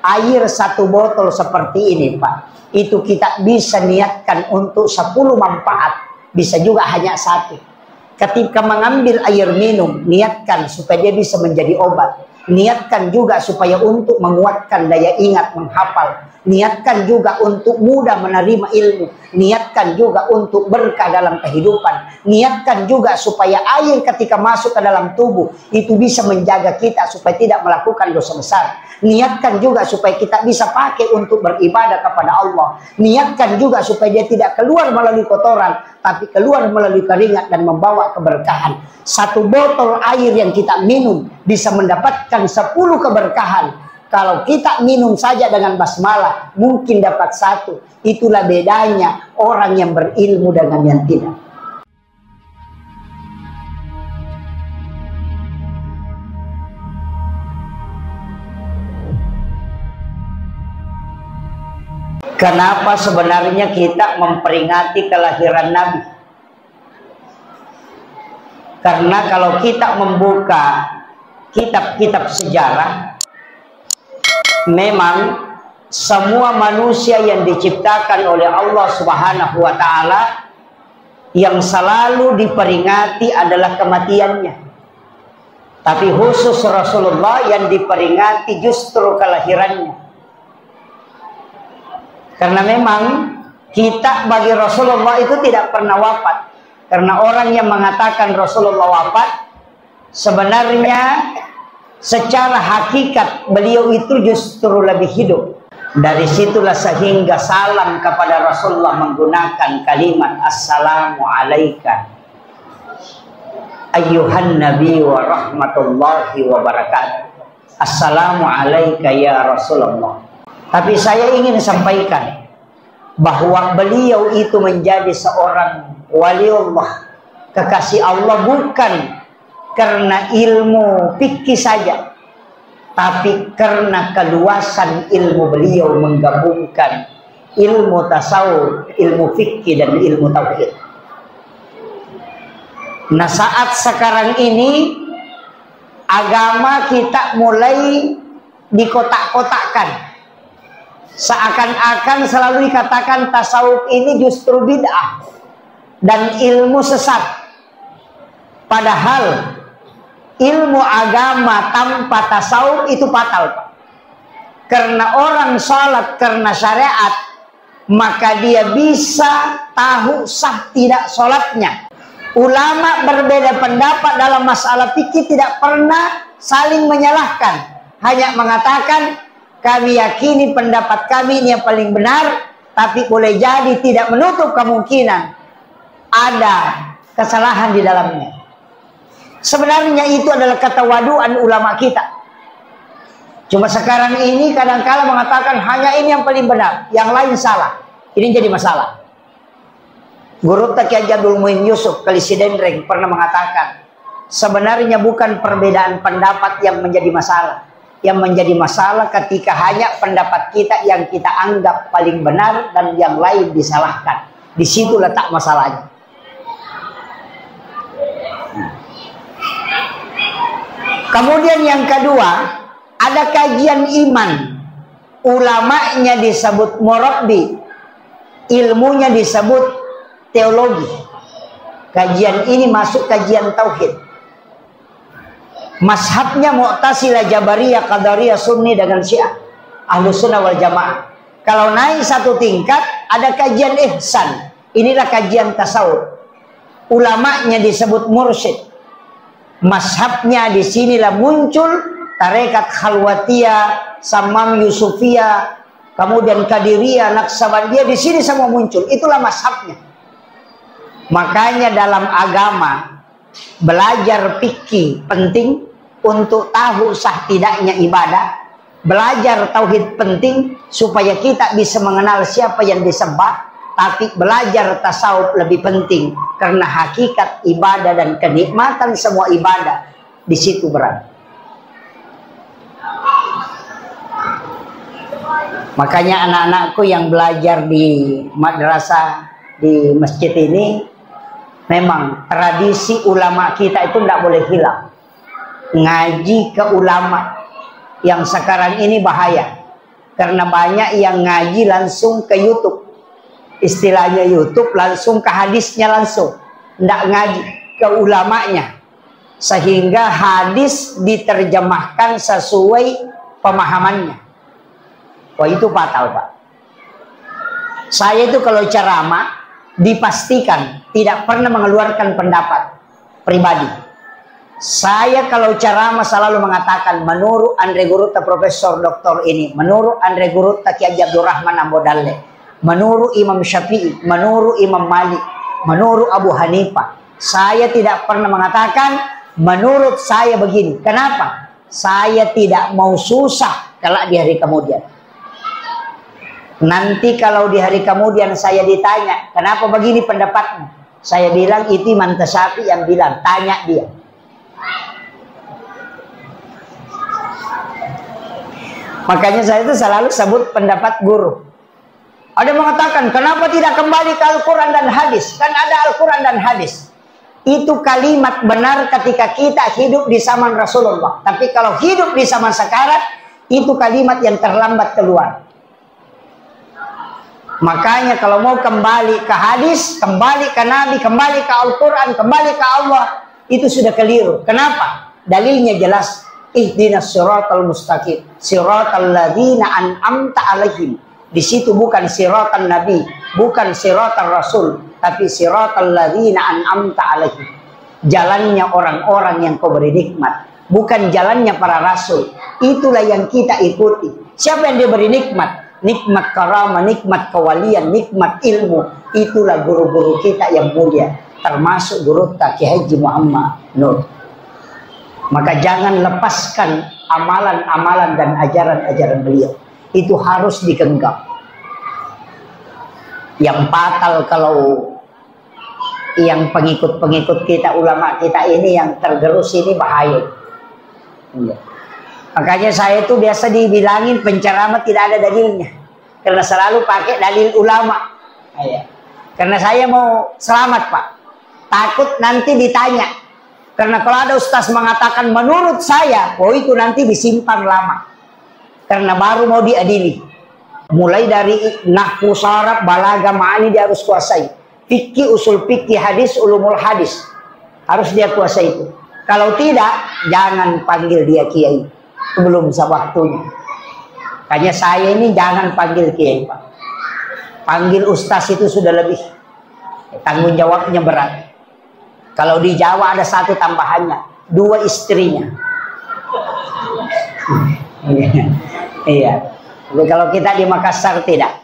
Air 1 botol seperti ini, Pak, itu kita bisa niatkan untuk 10 manfaat. Bisa juga hanya 1. Ketika mengambil air minum, niatkan supaya dia bisa menjadi obat. Niatkan juga supaya untuk menguatkan daya ingat, menghafal. Niatkan juga untuk mudah menerima ilmu. Niatkan juga untuk berkah dalam kehidupan. Niatkan juga supaya air ketika masuk ke dalam tubuh itu bisa menjaga kita supaya tidak melakukan dosa besar. Niatkan juga supaya kita bisa pakai untuk beribadah kepada Allah. Niatkan juga supaya dia tidak keluar melalui kotoran, tapi keluar melalui keringat dan membawa keberkahan. 1 botol air yang kita minum bisa mendapatkan 10 keberkahan. Kalau kita minum saja dengan basmalah, mungkin dapat 1. Itulah bedanya orang yang berilmu dengan yang tidak. Kenapa sebenarnya kita memperingati kelahiran Nabi? Karena kalau kita membuka kitab-kitab sejarah, memang semua manusia yang diciptakan oleh Allah Subhanahu wa Ta'ala yang selalu diperingati adalah kematiannya. Tapi khusus Rasulullah yang diperingati justru kelahirannya. Karena memang kita bagi Rasulullah itu tidak pernah wafat. Karena orang yang mengatakan Rasulullah wafat, sebenarnya secara hakikat beliau itu justru lebih hidup. Dari situlah sehingga salam kepada Rasulullah menggunakan kalimat Assalamu alaika ayyuhan nabi wa rahmatullahi wa barakatuh. Assalamu alaika ya Rasulullah. Tapi saya ingin sampaikan bahwa beliau itu menjadi seorang waliullah, kekasih Allah, bukan karena ilmu fikih saja, tapi karena keluasan ilmu beliau menggabungkan ilmu tasawuf, ilmu fikih dan ilmu tauhid. Nah, saat sekarang ini agama kita mulai dikotak-kotakkan. Seakan-akan selalu dikatakan tasawuf ini justru bid'ah dan ilmu sesat. Padahal ilmu agama tanpa tasawuf itu fatal, Pak. Karena orang sholat karena syariat, maka dia bisa tahu sah tidak sholatnya. Ulama berbeda pendapat dalam masalah fikih tidak pernah saling menyalahkan, hanya mengatakan kami yakini pendapat kami ini yang paling benar, tapi boleh jadi tidak menutup kemungkinan ada kesalahan di dalamnya. Sebenarnya itu adalah ketawaduan ulama kita. Cuma sekarang ini kadang-kala mengatakan hanya ini yang paling benar, yang lain salah. Ini jadi masalah. Guru Kiai Abdul Muin Yusuf Kalisidendreng pernah mengatakan, sebenarnya bukan perbedaan pendapat yang menjadi masalah. Yang menjadi masalah ketika hanya pendapat kita yang kita anggap paling benar dan yang lain disalahkan. Di situ letak masalahnya. Kemudian yang kedua, ada kajian iman. Ulamanya disebut murabbi, ilmunya disebut teologi. Kajian ini masuk kajian tauhid. Mazhabnya Mu'tazilah, Jabariyah, Qadariyah, Sunni dengan Syiah, Ahlus Sunnah wal Jamaah. Kalau naik 1 tingkat, ada kajian ihsan. Inilah kajian tasawuf. Ulamanya disebut mursyid. Mazhabnya disinilah muncul tarekat Khalwatiyah, Samam Yusufiyah, kemudian Qadiriyah, Naqsabandiyah. Di sini semua muncul. Itulah mazhabnya. Makanya dalam agama belajar fikih penting untuk tahu sah tidaknya ibadah. Belajar tauhid penting supaya kita bisa mengenal siapa yang disembah. Tapi belajar tasawuf lebih penting karena hakikat ibadah dan kenikmatan semua ibadah di situ berada. Makanya anak-anakku yang belajar di madrasah di masjid ini, memang tradisi ulama kita itu tidak boleh hilang. Ngaji ke ulama yang sekarang ini bahaya. Karena banyak yang ngaji langsung ke YouTube. Istilahnya YouTube langsung ke hadisnya langsung. Tidak ngaji ke ulamanya. Sehingga hadis diterjemahkan sesuai pemahamannya. Wah, itu fatal, Pak. Saya itu kalau ceramah dipastikan tidak pernah mengeluarkan pendapat pribadi. Saya kalau ceramah selalu mengatakan menurut Andre Gurutta Profesor Doktor ini, menurut Andre Gurutta Kiai Abdurrahman Ambodalle, menurut Imam Syafi'i, menurut Imam Malik, menurut Abu Hanifah. Saya tidak pernah mengatakan menurut saya begini. Kenapa? Saya tidak mau susah kelak di hari kemudian. Nanti kalau di hari kemudian saya ditanya, kenapa begini pendapatmu? Saya bilang itu Imam Tasyafi yang bilang, tanya dia. Makanya saya itu selalu sebut pendapat guru. Ada yang mengatakan, kenapa tidak kembali ke Al-Quran dan hadis? Kan ada Al-Quran dan hadis. Itu kalimat benar ketika kita hidup di zaman Rasulullah. Tapi kalau hidup di zaman sekarang, itu kalimat yang terlambat keluar. Makanya kalau mau kembali ke hadis, kembali ke Nabi, kembali ke Al-Quran, kembali ke Allah, itu sudah keliru. Kenapa? Dalilnya jelas. Ihdinas siratal mustaqim, siratal ladzina an'amta alaihim. Di situ bukan siratal Nabi, bukan siratal Rasul, tapi siratal ladzina an'amta alaihim. Jalannya orang-orang yang kau beri nikmat, bukan jalannya para rasul. Itulah yang kita ikuti. Siapa yang diberi nikmat? Nikmat karamah, nikmat kewalian, nikmat ilmu. Itulah guru-guru kita yang mulia, termasuk guru Kiai Haji Muhammad Nur. Maka jangan lepaskan amalan-amalan dan ajaran-ajaran beliau. Itu harus digenggam. Yang fatal kalau yang pengikut-pengikut kita, ulama kita ini yang tergerus ini bahaya. Makanya saya itu biasa dibilangin penceramah tidak ada dalilnya. Karena selalu pakai dalil ulama. Karena saya mau selamat, Pak. Takut nanti ditanya. Karena kalau ada ustaz mengatakan menurut saya, oh itu nanti disimpan lama. Karena baru mau diadili. Mulai dari nahwu, sharaf, balaghah, ma'ani dia harus kuasai. Fikih, usul fikih, hadis, ulumul hadis. Harus dia kuasai itu. Kalau tidak, jangan panggil dia kiai. Belum waktunya. Makanya saya ini jangan panggil kiai, Pak. Panggil ustaz itu sudah lebih. Tanggung jawabnya berat. Kalau di Jawa ada satu tambahannya, 2 istrinya. Iya. Tapi kalau kita di Makassar tidak.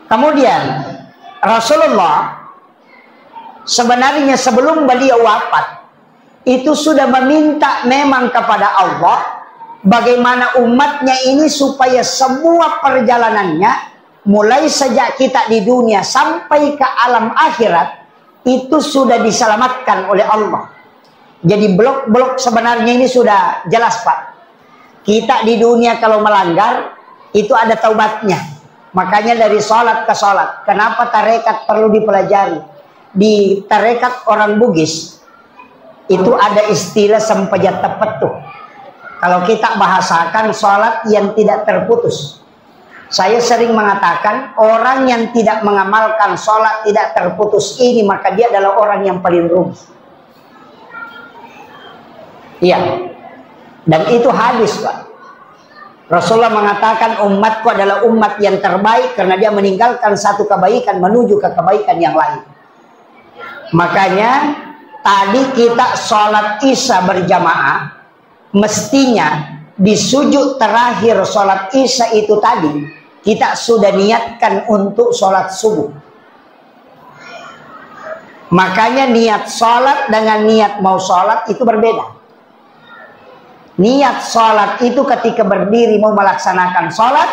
Kemudian Rasulullah sebenarnya sebelum beliau wafat itu sudah meminta memang kepada Allah bagaimana umatnya ini supaya semua perjalanannya mulai sejak kita di dunia sampai ke alam akhirat itu sudah diselamatkan oleh Allah. Jadi blok-blok sebenarnya ini sudah jelas, Pak. Kita di dunia kalau melanggar itu ada taubatnya. Makanya dari sholat ke sholat. Kenapa tarekat perlu dipelajari? Di tarekat orang Bugis itu ada istilah sempajat tepetuh. Kalau kita bahasakan sholat yang tidak terputus. Saya sering mengatakan orang yang tidak mengamalkan sholat tidak terputus ini maka dia adalah orang yang paling rugi. Iya. Dan itu hadis, Pak. Rasulullah mengatakan umatku adalah umat yang terbaik karena dia meninggalkan satu kebaikan menuju ke kebaikan yang lain. Makanya tadi kita sholat isya berjamaah mestinya di sujud terakhir sholat isya itu tadi kita sudah niatkan untuk sholat subuh. Makanya niat sholat dengan niat mau sholat itu berbeda. Niat sholat itu ketika berdiri mau melaksanakan sholat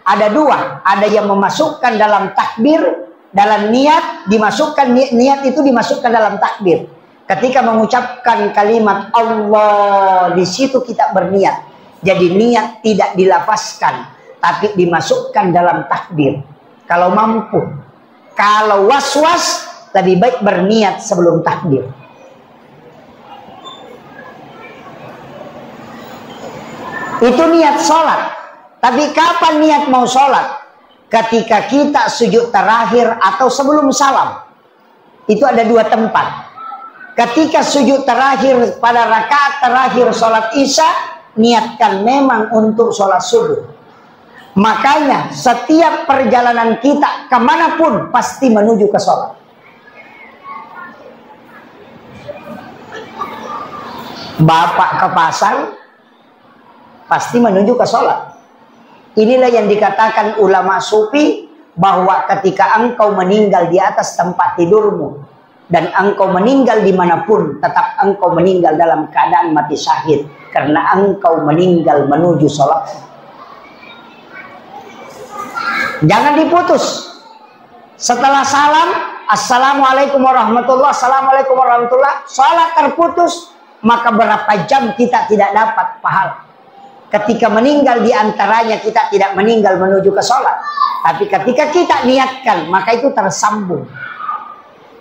ada 2. Ada yang memasukkan dalam takbir, dalam niat dimasukkan, niat itu dimasukkan dalam takbir. Ketika mengucapkan kalimat Allah di situ kita berniat. Jadi niat tidak dilafazkan tapi dimasukkan dalam takbir. Kalau mampu. Kalau was-was lebih baik berniat sebelum takbir. Itu niat sholat. Tapi kapan niat mau sholat? Ketika kita sujud terakhir atau sebelum salam. Itu ada dua tempat. Ketika sujud terakhir pada rakaat terakhir sholat isya, niatkan memang untuk sholat subuh. Makanya setiap perjalanan kita kemanapun pasti menuju ke sholat. Bapak ke pasar pasti menuju ke sholat. Inilah yang dikatakan ulama sufi, bahwa ketika engkau meninggal di atas tempat tidurmu dan engkau meninggal dimanapun, tetap engkau meninggal dalam keadaan mati syahid, karena engkau meninggal menuju sholat. Jangan diputus. Setelah salam, assalamualaikum warahmatullah, assalamualaikum warahmatullah, sholat terputus, maka berapa jam kita tidak dapat pahala. Ketika meninggal diantaranya kita tidak meninggal menuju ke sholat, tapi ketika kita niatkan maka itu tersambung.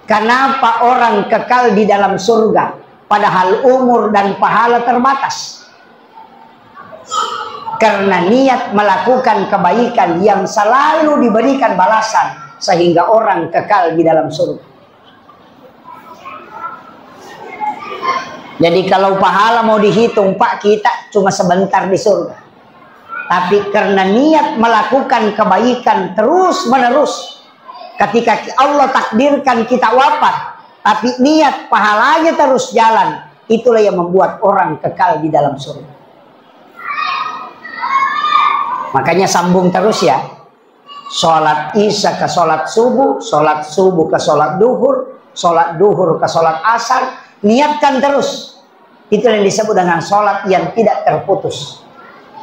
Kenapa orang kekal di dalam surga padahal umur dan pahala terbatas? Karena niat melakukan kebaikan yang selalu diberikan balasan, sehingga orang kekal di dalam surga. Jadi kalau pahala mau dihitung, Pak, kita cuma sebentar di surga. Tapi karena niat melakukan kebaikan terus menerus, ketika Allah takdirkan kita wafat, tapi niat pahalanya terus jalan, itulah yang membuat orang kekal di dalam surga. Makanya sambung terus ya. Sholat isya ke sholat subuh ke sholat duhur ke sholat asar. Niatkan terus. Itu yang disebut dengan sholat yang tidak terputus.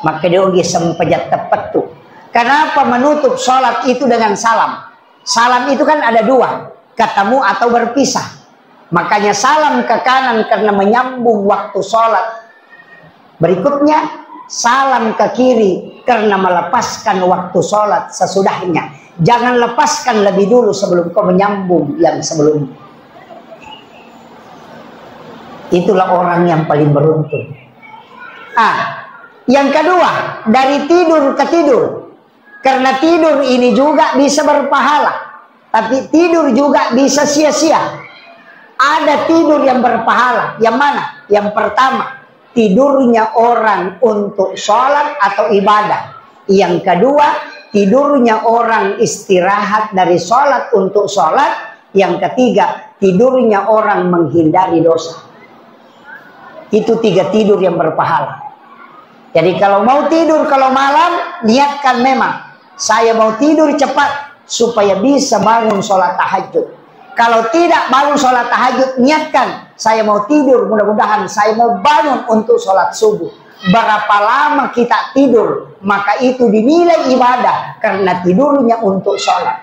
Maka dia sempejat tepat tuh. Kenapa menutup sholat itu dengan salam? Salam itu kan ada dua, ketemu atau berpisah. Makanya salam ke kanan karena menyambung waktu sholat. Berikutnya salam ke kiri karena melepaskan waktu sholat sesudahnya. Jangan lepaskan lebih dulu sebelum kau menyambung yang sebelumnya. Itulah orang yang paling beruntung. Yang kedua, dari tidur ke tidur. Karena tidur ini juga bisa berpahala, tapi tidur juga bisa sia-sia. Ada tidur yang berpahala. Yang mana? Yang pertama, tidurnya orang untuk sholat atau ibadah. Yang kedua, tidurnya orang istirahat dari sholat untuk sholat. Yang ketiga, tidurnya orang menghindari dosa. Itu 3 tidur yang berpahala. Jadi kalau mau tidur kalau malam, niatkan memang saya mau tidur cepat supaya bisa bangun sholat tahajud. Kalau tidak bangun sholat tahajud, niatkan saya mau tidur, mudah-mudahan saya mau bangun untuk sholat subuh. Berapa lama kita tidur, maka itu dinilai ibadah karena tidurnya untuk sholat.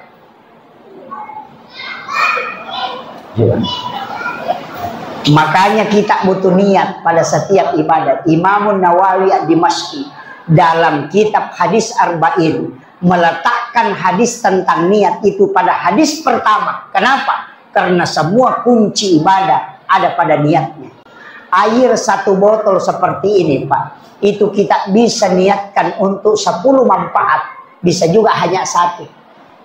Makanya kita butuh niat pada setiap ibadat. Imam Nawawi ad-Dimashqi dalam kitab hadis Arba'in meletakkan hadis tentang niat itu pada hadis pertama. Kenapa? Karena semua kunci ibadah ada pada niatnya. Air 1 botol seperti ini, Pak, itu kita bisa niatkan untuk 10 manfaat, bisa juga hanya 1.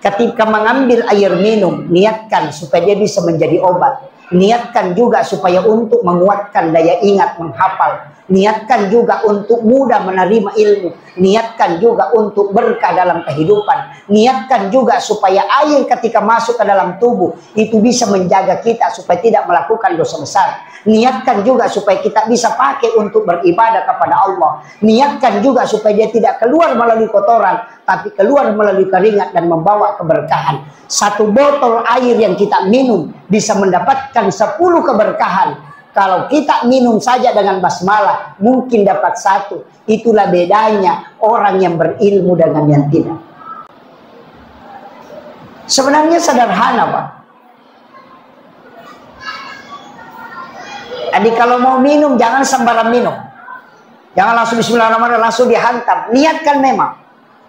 Ketika mengambil air minum, niatkan supaya dia bisa menjadi obat. Niatkan juga supaya untuk menguatkan daya ingat, menghafal. Niatkan juga untuk mudah menerima ilmu. Niatkan juga untuk berkah dalam kehidupan. Niatkan juga supaya air ketika masuk ke dalam tubuh itu bisa menjaga kita supaya tidak melakukan dosa besar. Niatkan juga supaya kita bisa pakai untuk beribadah kepada Allah. Niatkan juga supaya dia tidak keluar melalui kotoran, tapi keluar melalui keringat dan membawa keberkahan. 1 botol air yang kita minum bisa mendapatkan 10 keberkahan. Kalau kita minum saja dengan basmalah, mungkin dapat 1. Itulah bedanya orang yang berilmu dengan yang tidak. Sebenarnya sederhana, Pak. Jadi kalau mau minum, jangan sembarang minum. Jangan langsung bismillahirrahmanirrahim, langsung dihantam. Niatkan memang.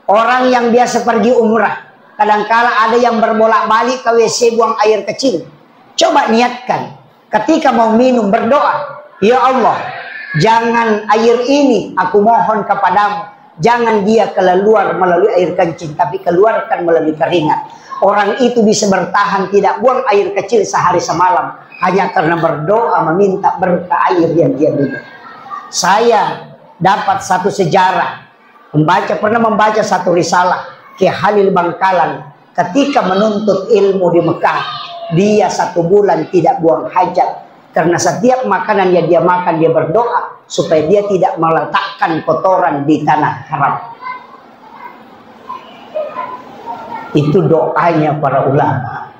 Orang yang biasa pergi umrah, kadangkala ada yang berbolak-balik ke WC buang air kecil. Coba niatkan. Ketika mau minum, berdoa, ya Allah, jangan air ini aku mohon kepadamu Jangan dia keluar melalui air kencing, tapi keluarkan melalui keringat. Orang itu bisa bertahan tidak buang air kecil sehari semalam hanya karena berdoa meminta berkah air yang dia minum. Saya dapat satu sejarah, pernah membaca satu risalah Ki Halil Bangkalan ketika menuntut ilmu di Mekah. Dia 1 bulan tidak buang hajat karena setiap makanan yang dia makan dia berdoa supaya dia tidak meletakkan kotoran di tanah haram. Itu doanya para ulama.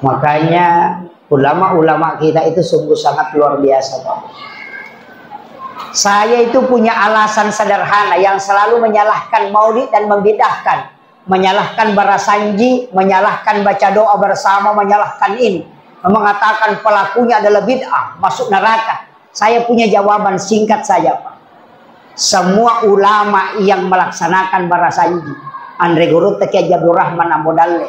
Makanya ulama-ulama kita itu sungguh sangat luar biasa, Pak. Saya itu punya alasan sederhana yang selalu menyalahkan maulid dan membidahkan, menyalahkan barasanji, menyalahkan baca doa bersama, menyalahkan ini, mengatakan pelakunya adalah bid'ah, masuk neraka. Saya punya jawaban singkat saja, Pak. Semua ulama yang melaksanakan barasanji, Andre Guru Taki Haji Abdul Rahman Ambodalle,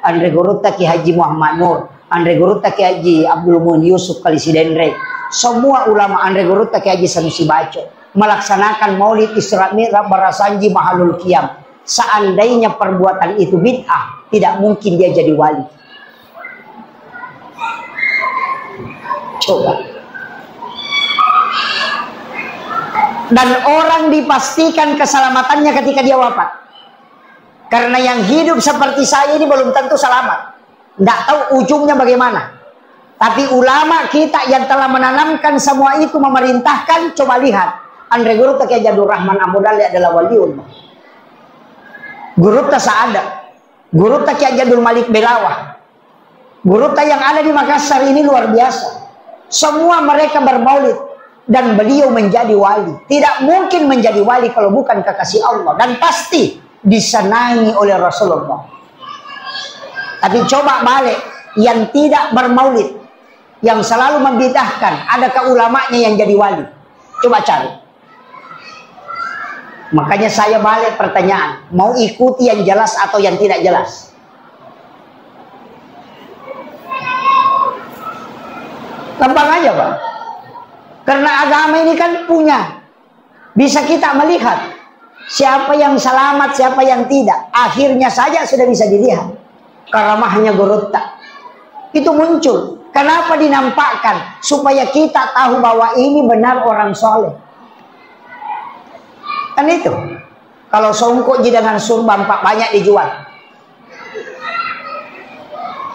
Andre Guru Taki Haji Muhammad Nur, Andre Guru Taki Haji Abdul Muin Yusuf Kalisidendre, semua ulama Andre Guru Taki Haji Sanusi Baco melaksanakan maulid Isra Mi'raj barasanji mahalul qiyam. Seandainya perbuatan itu bid'ah, tidak mungkin dia jadi wali. Coba. Dan orang dipastikan keselamatannya ketika dia wafat. Karena yang hidup seperti saya ini belum tentu selamat. Tidak tahu ujungnya bagaimana. Tapi ulama kita yang telah menanamkan semua itu, memerintahkan, coba lihat. Andre Guru Taki Haji Abdul Rahman Ambodalle adalah waliullah. Guru tak Sa'ada, Guru Taki Haji Abdul Malik Belawah, Guru tak yang ada di Makassar ini luar biasa. Semua mereka bermaulid dan beliau menjadi wali. Tidak mungkin menjadi wali kalau bukan kekasih Allah, dan pasti disenangi oleh Rasulullah. Tapi coba balik, yang tidak bermaulid, yang selalu membidahkan, adakah ulamanya yang jadi wali? Coba cari. Makanya saya balik pertanyaan, mau ikuti yang jelas atau yang tidak jelas? Gampang aja, Pak. Karena agama ini kan punya, bisa kita melihat siapa yang selamat, siapa yang tidak. Akhirnya saja sudah bisa dilihat. Karamahnya Gurutta itu muncul. Kenapa dinampakkan? Supaya kita tahu bahwa ini benar orang soleh. Kan itu. Kalau songkok dengan surban Pak, banyak dijual.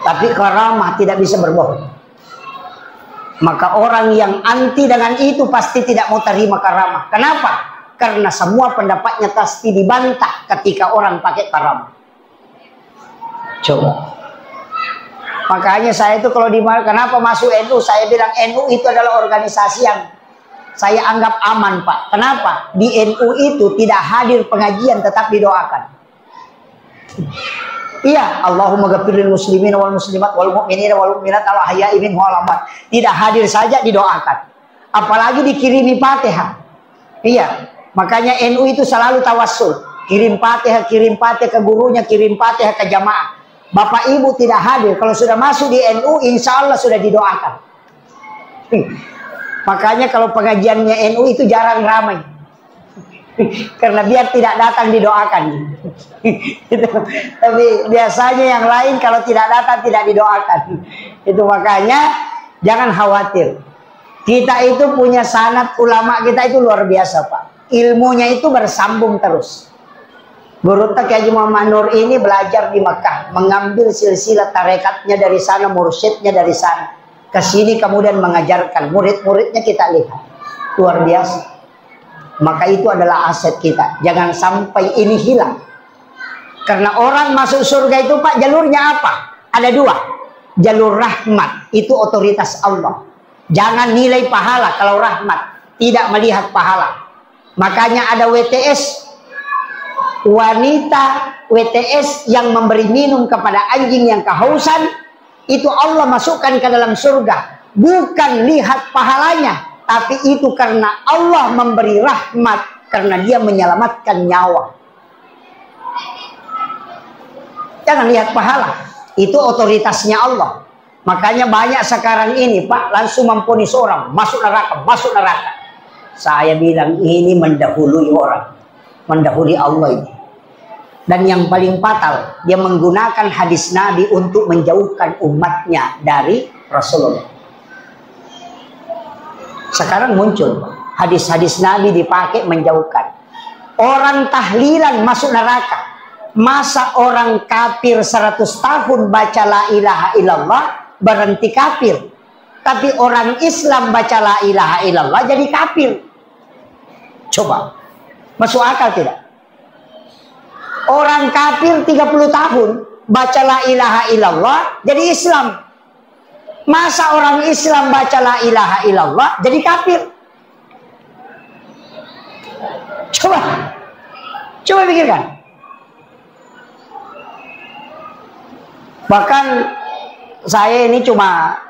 Tapi karamah tidak bisa berbohong. Maka orang yang anti dengan itu pasti tidak mau terima karamah. Kenapa? Karena semua pendapatnya pasti dibantah ketika orang pakai karamah. Coba. Makanya saya itu kalau kenapa masuk NU, saya bilang NU itu adalah organisasi yang saya anggap aman, Pak. Kenapa? Di NU itu tidak hadir pengajian, tetap didoakan. Iya, Allahumma ghafirlil muslimin wal muslimat wal mu'minin wal mu'minat al ahya'i minhum wal amwat. Tidak hadir saja didoakan. Apalagi dikirimi Fatihah. Iya, makanya NU itu selalu tawassul. Kirim Fatihah ke gurunya, kirim Fatihah ke jamaah. Bapak Ibu tidak hadir, kalau sudah masuk di NU, insya Allah sudah didoakan. Makanya kalau pengajiannya NU itu jarang ramai. Karena biar tidak datang didoakan. Tapi biasanya yang lain kalau tidak datang tidak didoakan. Itu makanya jangan khawatir. Kita itu punya sanad, ulama kita itu luar biasa, Pak. Ilmunya itu bersambung terus. Guru Taki Haji Muhammad Nur ini belajar di Mekah, mengambil silsilah tarekatnya dari sana, mursyidnya dari sana, ke sini kemudian mengajarkan murid-muridnya. Kita lihat luar biasa. Maka itu adalah aset kita. Jangan sampai ini hilang. Karena orang masuk surga itu, Pak, jalurnya apa? Ada dua. Jalur rahmat, itu otoritas Allah. Jangan nilai pahala kalau rahmat, tidak melihat pahala. Makanya ada WTS, wanita WTS yang memberi minum kepada anjing yang kehausan, itu Allah masukkan ke dalam surga. Bukan lihat pahalanya, tapi itu karena Allah memberi rahmat, karena dia menyelamatkan nyawa. Jangan lihat pahala, itu otoritasnya Allah. Makanya banyak sekarang ini, Pak, langsung memvonis orang masuk neraka, masuk neraka. Saya bilang ini mendahului orang. mendahului Allah ini. Dan yang paling fatal, dia menggunakan hadis Nabi untuk menjauhkan umatnya dari Rasulullah. Sekarang muncul hadis-hadis Nabi dipakai menjauhkan. Orang tahlilan masuk neraka. Masa orang kafir 100 tahun baca la ilaha illallah berhenti kafir. Tapi orang Islam baca la ilaha illallah jadi kafir. Coba, masuk akal tidak? Orang kafir 30 tahun baca la ilaha illallah jadi Islam. Masa orang Islam baca la ilaha illallah jadi kafir? Coba pikirkan. Bahkan saya ini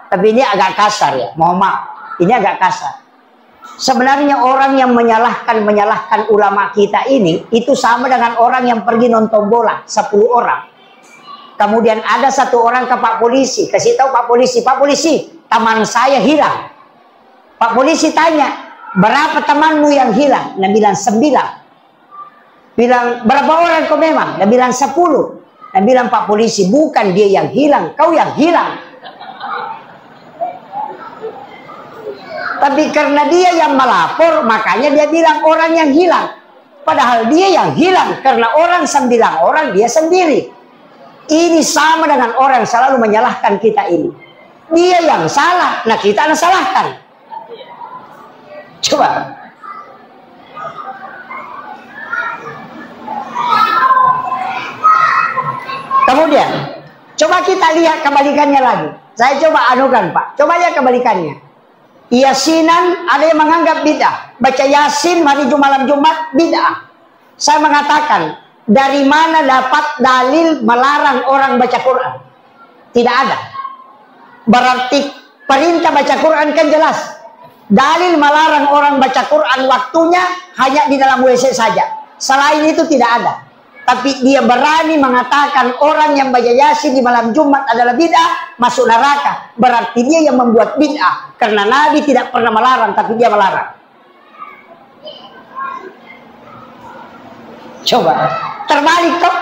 tapi ini agak kasar ya, mohon maaf. Ini agak kasar. Sebenarnya orang yang menyalahkan ulama kita ini itu sama dengan orang yang pergi nonton bola 10 orang. Kemudian ada 1 orang ke Pak Polisi, kasih tahu Pak Polisi, teman saya hilang. Pak Polisi tanya, berapa temanmu yang hilang? Dia bilang 9. Bilang, berapa orang kau memang? Dia bilang 10. Dia bilang, Pak Polisi, bukan dia yang hilang, kau yang hilang. Tapi karena dia yang melapor, makanya dia bilang orang yang hilang. Padahal dia yang hilang, karena orang 9 orang dia sendiri. Ini sama dengan orang yang selalu menyalahkan kita ini. Dia yang salah, nah kita yang salahkan. Coba. Kemudian, coba kita lihat kebalikannya lagi. Saya coba anukan Pak, coba lihat kebalikannya. Yasinan ada yang menganggap bid'ah. Baca Yasin hari malam Jumat bid'ah. Saya mengatakan, dari mana dapat dalil melarang orang baca Quran? Tidak ada. Berarti perintah baca Quran kan jelas. Dalil melarang orang baca Quran waktunya hanya di dalam WC saja. Selain itu tidak ada. Tapi dia berani mengatakan orang yang baca Yasin di malam Jumat adalah bid'ah, masuk neraka. Berarti dia yang membuat bid'ah. Karena Nabi tidak pernah melarang, tapi dia melarang. Coba, terbalik toh.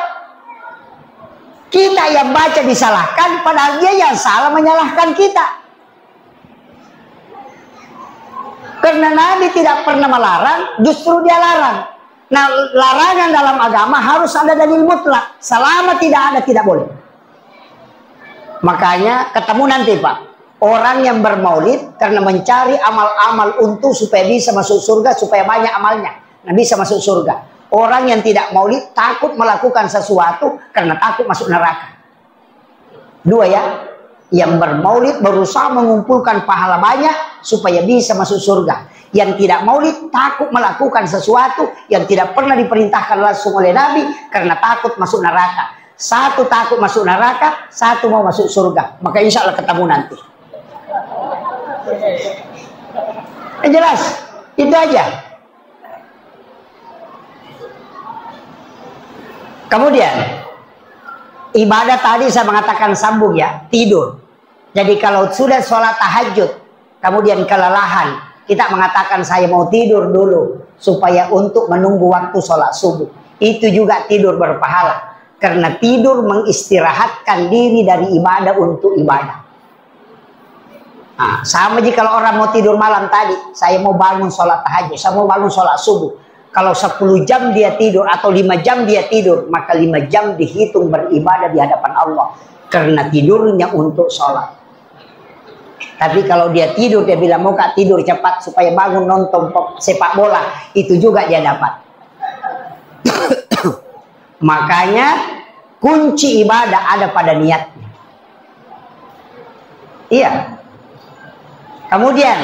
Kita yang baca disalahkan, padahal dia yang salah menyalahkan kita. Karena Nabi tidak pernah melarang, justru dia larang. Nah, larangan dalam agama harus ada dalil mutlak. Selama tidak ada, tidak boleh. Makanya ketemu nanti Pak, orang yang bermaulid karena mencari amal-amal untuk supaya bisa masuk surga, supaya banyak amalnya, nah bisa masuk surga. Orang yang tidak maulid takut melakukan sesuatu karena takut masuk neraka. 2 ya. Yang bermaulid berusaha mengumpulkan pahala banyak supaya bisa masuk surga. Yang tidak maulid takut melakukan sesuatu yang tidak pernah diperintahkan langsung oleh Nabi karena takut masuk neraka. 1 takut masuk neraka, 1 mau masuk surga. Maka insya Allah ketemu nanti. Jelas, itu aja. Kemudian ibadah tadi saya mengatakan sambung ya, tidur. Jadi kalau sudah sholat tahajud, kemudian kelelahan, kita mengatakan saya mau tidur dulu supaya untuk menunggu waktu sholat subuh. Itu juga tidur berpahala. Karena tidur mengistirahatkan diri dari ibadah untuk ibadah. Nah, sama jika kalau orang mau tidur malam tadi, saya mau bangun sholat tahajud, saya mau bangun sholat subuh. Kalau 10 jam dia tidur atau 5 jam dia tidur, maka 5 jam dihitung beribadah di hadapan Allah. Karena tidurnya untuk sholat. Tapi kalau dia tidur, dia bilang mau kak tidur cepat supaya bangun nonton sepak bola, itu juga dia dapat. Makanya kunci ibadah ada pada niatnya. Iya. Kemudian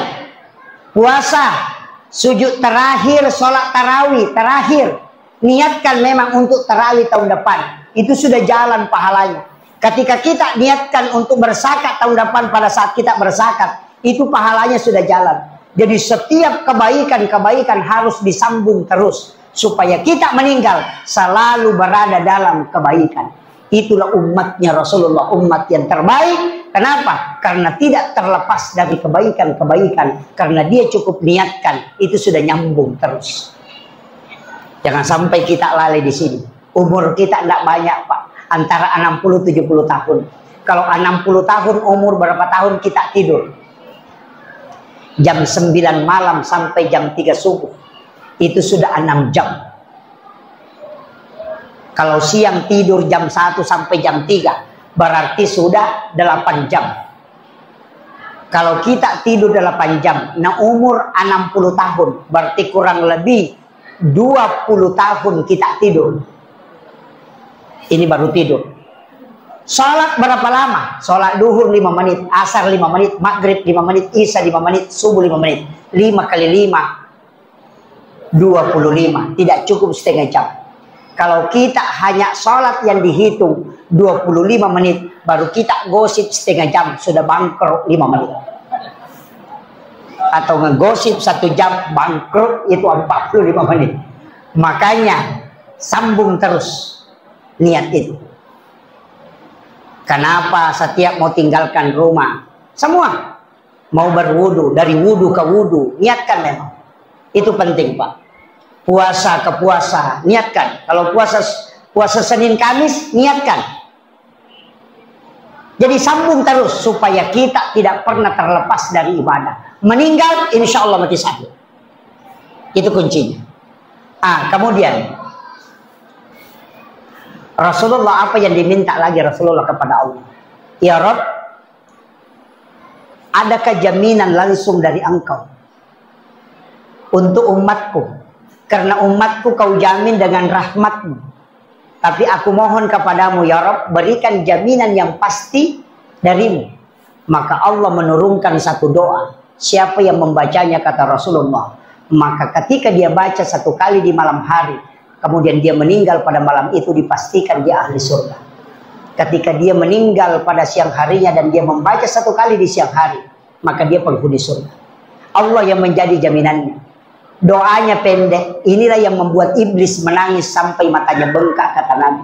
puasa, sujud terakhir, sholat tarawih terakhir, niatkan memang untuk tarawih tahun depan. Itu sudah jalan pahalanya. Ketika kita niatkan untuk berzakat tahun depan pada saat kita berzakat, itu pahalanya sudah jalan. Jadi setiap kebaikan-kebaikan harus disambung terus. Supaya kita meninggal selalu berada dalam kebaikan. Itulah umatnya Rasulullah, umat yang terbaik. Kenapa? Karena tidak terlepas dari kebaikan-kebaikan. Karena dia cukup niatkan, itu sudah nyambung terus. Jangan sampai kita lalai di sini. Umur kita tidak banyak, Pak. Antara 60-70 tahun. Kalau 60 tahun, umur berapa tahun kita tidur? Jam 9 malam sampai jam 3 subuh. Itu sudah 6 jam. Kalau siang tidur jam 1 sampai jam 3, berarti sudah 8 jam. Kalau kita tidur 8 jam, nah umur 60 tahun, berarti kurang lebih 20 tahun kita tidur. Ini baru tidur. Sholat berapa lama? Sholat duhur 5 menit, asar 5 menit, maghrib 5 menit, isya 5 menit, subuh 5 menit. 5 kali 5, 25. Tidak cukup setengah jam. Kalau kita hanya sholat yang dihitung 25 menit, baru kita gosip setengah jam, sudah bangkrut 5 menit. Atau ngegosip 1 jam, bangkrut itu 45 menit. Makanya sambung terus niat itu. Kenapa setiap mau tinggalkan rumah, semua mau berwudu, dari wudu ke wudu, niatkan memang. Itu penting, Pak. Puasa ke puasa, niatkan. Kalau puasa Senin Kamis, niatkan. Jadi sambung terus supaya kita tidak pernah terlepas dari ibadah. Meninggal, insya Allah mati syahid. Itu kuncinya. Kemudian Rasulullah, apa yang diminta lagi Rasulullah kepada Allah? Ya Rabb, adakah jaminan langsung dari Engkau untuk umatku? Karena umatku Kau jamin dengan rahmat-Mu. Tapi aku mohon kepadamu ya Rabb, berikan jaminan yang pasti darimu. Maka Allah menurunkan satu doa. Siapa yang membacanya, kata Rasulullah, maka ketika dia baca 1 kali di malam hari, kemudian dia meninggal pada malam itu, dipastikan dia ahli surga. Ketika dia meninggal pada siang harinya dan dia membaca 1 kali di siang hari, maka dia penghuni surga. Allah yang menjadi jaminannya. Doanya pendek. Inilah yang membuat iblis menangis sampai matanya bengkak, kata Nabi.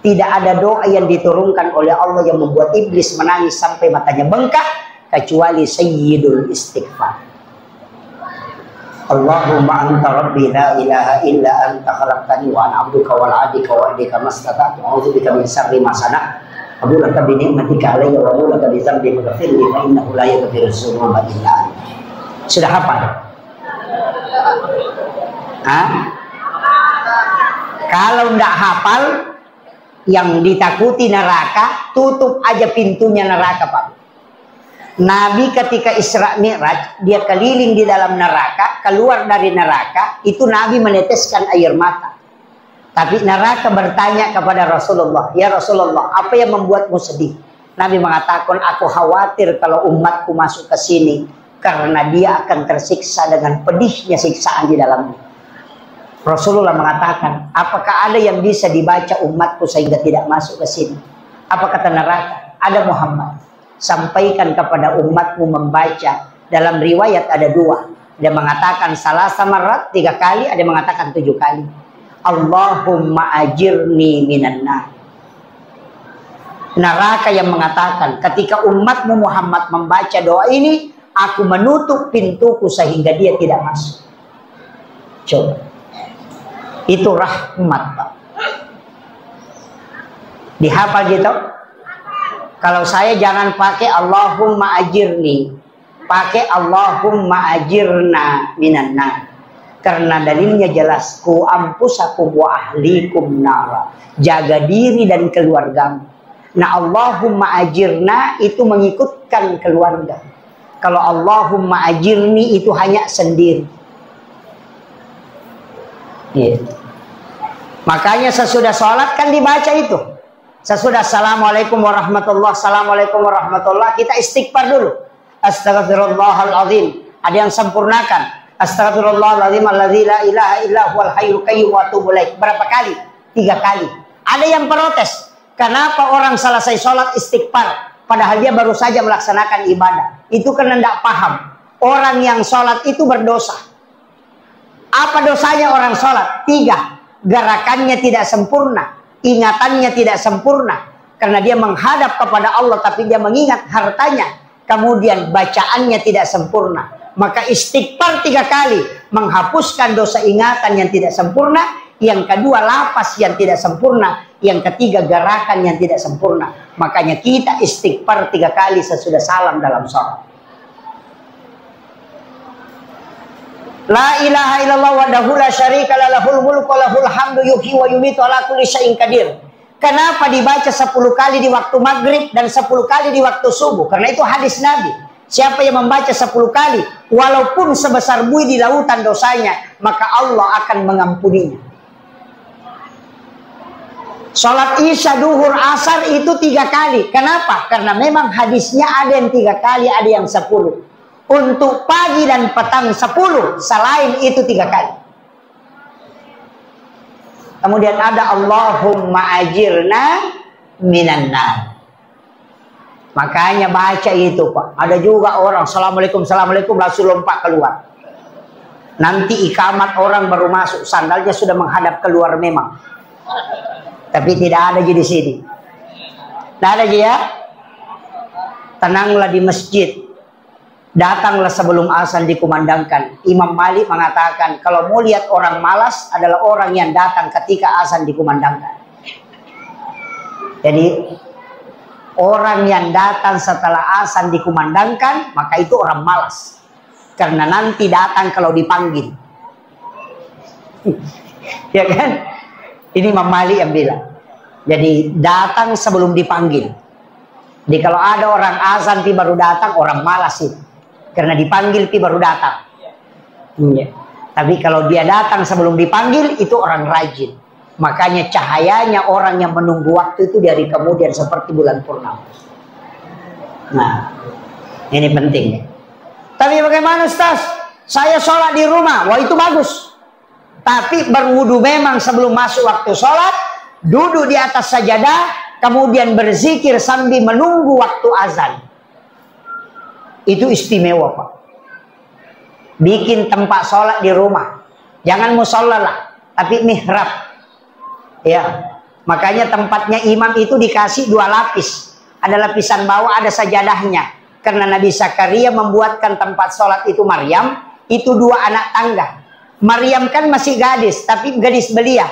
Tidak ada doa yang diturunkan oleh Allah yang membuat iblis menangis sampai matanya bengkak, kecuali sayyidul istighfar. Allahumma anta rabbi la ilaha illa anta khalaqtani wa ana abduka wa abdika wa abdika mastata'tu a'udzubika min syarri ma sana'tu abulaka bi ni'matika alayya wa abulaka bi dzambi faghfirli fa innahu la yaghfiru dzunuba illa anta. Sudah hafal? Kalau tidak hafal, yang ditakuti neraka, tutup aja pintunya neraka, Pak. Nabi ketika Isra Mi'raj, dia keliling di dalam neraka, keluar dari neraka, itu Nabi meneteskan air mata. Tapi neraka bertanya kepada Rasulullah, ya Rasulullah, apa yang membuatmu sedih? Nabi mengatakan, aku khawatir kalau umatku masuk ke sini, karena dia akan tersiksa dengan pedihnya siksaan di dalamnya. Rasulullah mengatakan, apakah ada yang bisa dibaca umatku sehingga tidak masuk ke sini? Apa kata neraka? Ada Muhammad. Sampaikan kepada umatmu membaca. Dalam riwayat ada 2. Ada mengatakan salasa marrat 3 kali, ada mengatakan 7 kali. Allahumma ajirni minan nar. Neraka yang mengatakan, ketika umatmu Muhammad membaca doa ini, aku menutup pintuku sehingga dia tidak masuk. Coba. Itu rahmat, Pak. Dihafal gitu? Kalau saya jangan pakai Allahumma ajirni, pakai Allahumma ajirna minan nar. Karena dalilnya jelas, ku ampusakum wa ahlikum nara. Jaga diri dan keluargamu. Nah, Allahumma ajirna itu mengikutkan keluarga. Kalau Allahumma ajirni itu hanya sendiri. Makanya sesudah sholat kan dibaca itu. Sesudah assalamualaikum warahmatullah, assalamualaikum warahmatullah, kita istighfar dulu. Astaghfirullahaladzim. Ada yang sempurnakan. Astaghfirullahaladzim alladzi la ilaha illa huwal hayyul qayyum wa atubu ilaih. Berapa kali? 3 kali. Ada yang protes. Kenapa orang selesai sholat istighfar? Padahal dia baru saja melaksanakan ibadah. Itu karena tidak paham. Orang yang sholat itu berdosa. Apa dosanya orang sholat? 3. Gerakannya tidak sempurna, ingatannya tidak sempurna, karena dia menghadap kepada Allah tapi dia mengingat hartanya. Kemudian bacaannya tidak sempurna, maka istighfar 3 kali menghapuskan dosa ingatan yang tidak sempurna, Yang kedua, lapas yang tidak sempurna. Yang ketiga, gerakan yang tidak sempurna. Makanya kita istighfar 3 kali sesudah salam dalam sholat. La ilaha illallah wahdahu la syarika lah, lahul mulku wa lahul hamdu yuhyi wa yumiitu ala kulli syai'in qadir. Kenapa dibaca 10 kali di waktu maghrib dan 10 kali di waktu subuh? Karena itu hadis Nabi. Siapa yang membaca 10 kali, walaupun sebesar buih di lautan dosanya, maka Allah akan mengampuninya. Sholat isya, duhur, asar itu 3 kali. Kenapa? Karena memang hadisnya ada yang 3 kali, ada yang 10. Untuk pagi dan petang 10, selain itu 3 kali. Kemudian ada Allahumma ajirna minan nar. Makanya baca itu, Pak. Ada juga orang Assalamualaikum, Assalamualaikum langsung lompat keluar. Nanti ikamat orang baru masuk, sandalnya sudah menghadap keluar memang. Tapi tidak ada di sini. Tidak ada ya. Tenanglah di masjid. Datanglah sebelum azan dikumandangkan. Imam Malik mengatakan, kalau mau lihat orang malas adalah orang yang datang ketika azan dikumandangkan. Jadi orang yang datang setelah azan dikumandangkan, maka itu orang malas. Karena nanti datang kalau dipanggil. Ya kan? Ini Imam Malik yang bilang. Jadi datang sebelum dipanggil. Jadi kalau ada orang azan pi baru datang, orang malas itu. Karena dipanggil pi baru datang. Ya. Tapi kalau dia datang sebelum dipanggil, itu orang rajin. Makanya cahayanya orang yang menunggu waktu itu dari kemudian seperti bulan purnama. Nah, ini penting ya. Tapi bagaimana Ustaz? Saya sholat di rumah. Wah, itu bagus. Tapi berwudu memang sebelum masuk waktu sholat, duduk di atas sajadah, kemudian berzikir sambil menunggu waktu azan. Itu istimewa, Pak. Bikin tempat sholat di rumah. Jangan musola lah, tapi mihrab. Ya, makanya tempatnya imam itu dikasih 2 lapis. Ada lapisan bawah, ada sajadahnya. Karena Nabi Zakaria membuatkan tempat sholat itu Maryam, itu 2 anak tangga. Maryam kan masih gadis, tapi gadis belia.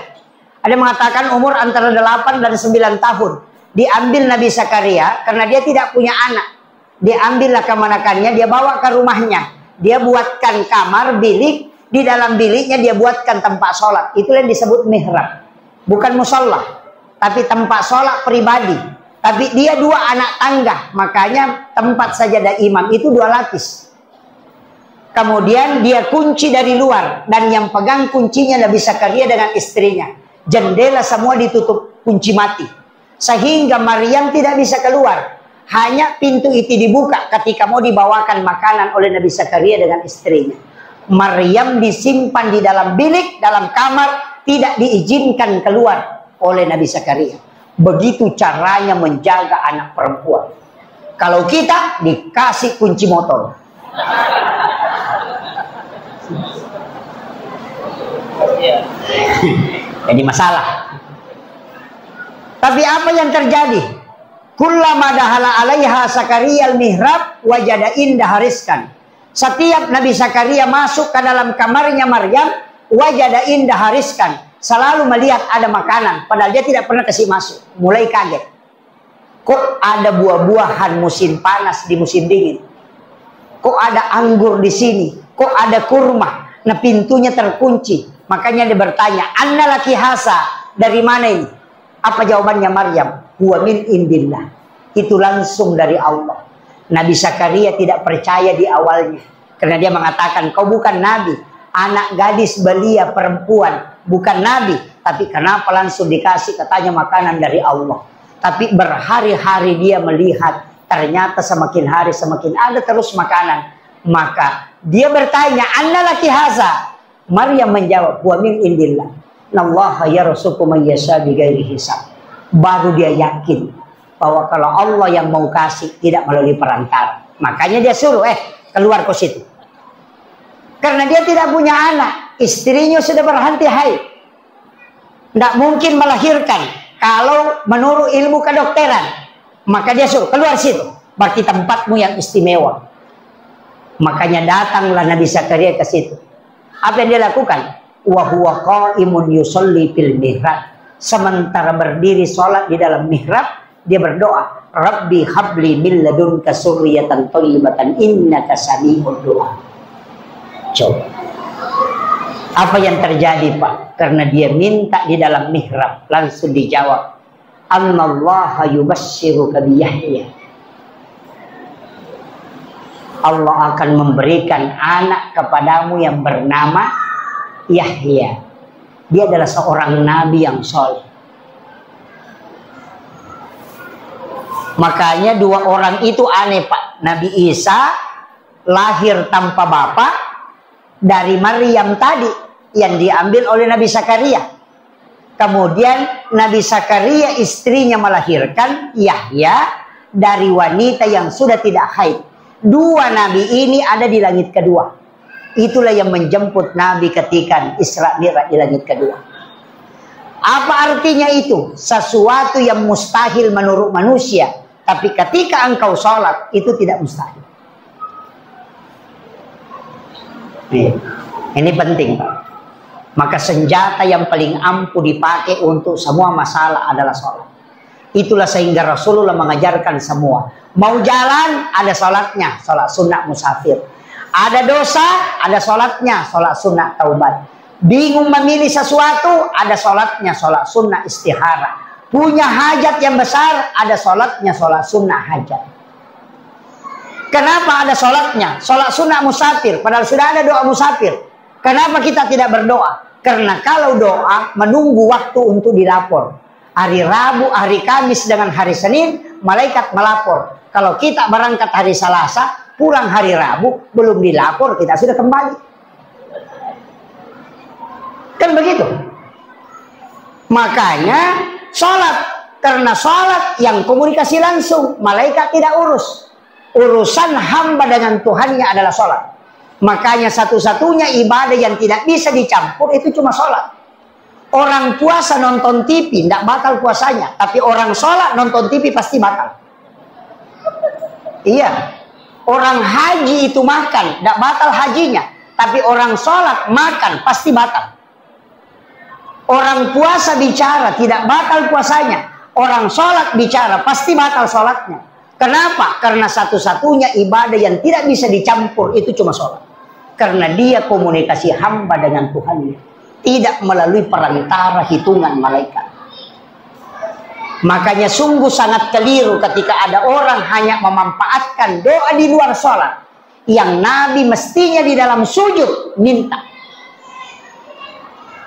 Ada mengatakan umur antara 8 dan 9 tahun. Diambil Nabi Zakaria karena dia tidak punya anak. Diambillah kemanakannya, dia bawa ke rumahnya. Dia buatkan kamar, bilik. Di dalam biliknya dia buatkan tempat sholat. Itulah yang disebut mihrab. Bukan musola, tapi tempat sholat pribadi. Tapi dia 2 anak tangga. Makanya tempat sajadah imam itu 2 lapis. Kemudian dia kunci dari luar. Dan yang pegang kuncinya Nabi Zakaria dengan istrinya. Jendela semua ditutup kunci mati. Sehingga Maryam tidak bisa keluar. Hanya pintu itu dibuka ketika mau dibawakan makanan oleh Nabi Zakaria dengan istrinya. Maryam disimpan di dalam bilik, dalam kamar, tidak diizinkan keluar oleh Nabi Zakaria. Begitu caranya menjaga anak perempuan. Kalau kita dikasih kunci motor. Jadi masalah. Tapi apa yang terjadi? Kullama dahala alaiha Zakaria al-mihrab wajada indah rizqan. Setiap Nabi Zakaria masuk ke dalam kamarnya Maryam, wajada indah rizqan. Selalu melihat ada makanan, padahal dia tidak pernah kasih masuk. Mulai kaget. Kok ada buah-buahan musim panas di musim dingin? Kok ada anggur di sini? Kok ada kurma? Nah, pintunya terkunci. Makanya dia bertanya, "Anna laki hasa?" Dari mana ini? Apa jawabannya Maryam? Huwa min indillah. Itu langsung dari Allah. Nabi Zakaria tidak percaya di awalnya. Karena dia mengatakan, kau bukan Nabi. Anak gadis belia perempuan. Bukan Nabi. Tapi kenapa langsung dikasih katanya makanan dari Allah. Tapi berhari-hari dia melihat. Ternyata semakin hari semakin ada terus makanan. Maka dia bertanya, "Anna laki haza?" Maryam menjawab, "Wa min indillah. Nallaha yarzuqu man yasha bighairi hisab." Baru dia yakin bahwa kalau Allah yang mau kasih tidak melalui perantara. Makanya dia suruh, keluar ke situ. Karena dia tidak punya anak, istrinya sudah berhenti haid. Tidak mungkin melahirkan kalau menurut ilmu kedokteran. Maka dia suruh keluar situ. Berarti tempatmu yang istimewa. Makanya datanglah Nabi Zakaria ke situ. Apa yang dia lakukan? wa huwa qa'imun yusolli fil mihrab. Sementara berdiri sholat di dalam mihrab, dia berdoa, Rabbi habli min ladunka surriyatan thayyibatan innaka sami'ud du'a. Coba. Apa yang terjadi, Pak? Karena dia minta di dalam mihrab, langsung dijawab, Annallaha yubassyiruka bi Yahya. Allah akan memberikan anak kepadamu yang bernama Yahya. Dia adalah seorang nabi yang soleh. Makanya dua orang itu aneh, Pak. Nabi Isa lahir tanpa bapak dari Maryam tadi yang diambil oleh Nabi Zakaria. Kemudian Nabi Zakaria istrinya melahirkan Yahya dari wanita yang sudah tidak haid. Dua nabi ini ada di langit kedua. Itulah yang menjemput Nabi ketika Isra Mi'raj di langit kedua. Apa artinya itu? Sesuatu yang mustahil menurut manusia, tapi ketika engkau sholat itu tidak mustahil. Ini penting, Pak. Maka senjata yang paling ampuh dipakai untuk semua masalah adalah sholat. Itulah sehingga Rasulullah mengajarkan semua. Mau jalan, ada sholatnya, sholat sunnah musafir. Ada dosa, ada sholatnya, sholat sunnah taubat. Bingung memilih sesuatu, ada sholatnya, sholat sunnah istihara. Punya hajat yang besar, ada sholatnya, sholat sunnah hajat. Kenapa ada sholatnya? Sholat sunnah musafir, padahal sudah ada doa musafir. Kenapa kita tidak berdoa? Karena kalau doa menunggu waktu untuk dilapor. Hari Rabu, hari Kamis dengan hari Senin, malaikat melapor. Kalau kita berangkat hari Selasa, pulang hari Rabu, belum dilapor, kita sudah kembali. Kan begitu. Makanya sholat. Karena sholat yang komunikasi langsung, malaikat tidak urus. Urusan hamba dengan Tuhannya adalah sholat. Makanya satu-satunya ibadah yang tidak bisa dicampur itu cuma sholat. Orang puasa nonton TV tidak batal puasanya, tapi orang sholat nonton TV pasti batal. Iya. Orang haji itu makan tidak batal hajinya, tapi orang sholat makan pasti batal. Orang puasa bicara tidak batal puasanya, orang sholat bicara pasti batal sholatnya. Kenapa? Karena satu-satunya ibadah yang tidak bisa dicampur itu cuma sholat. Karena dia komunikasi hamba dengan Tuhannya, tidak melalui perantara hitungan malaikat. Makanya sungguh sangat keliru ketika ada orang hanya memanfaatkan doa di luar sholat, yang Nabi mestinya di dalam sujud minta.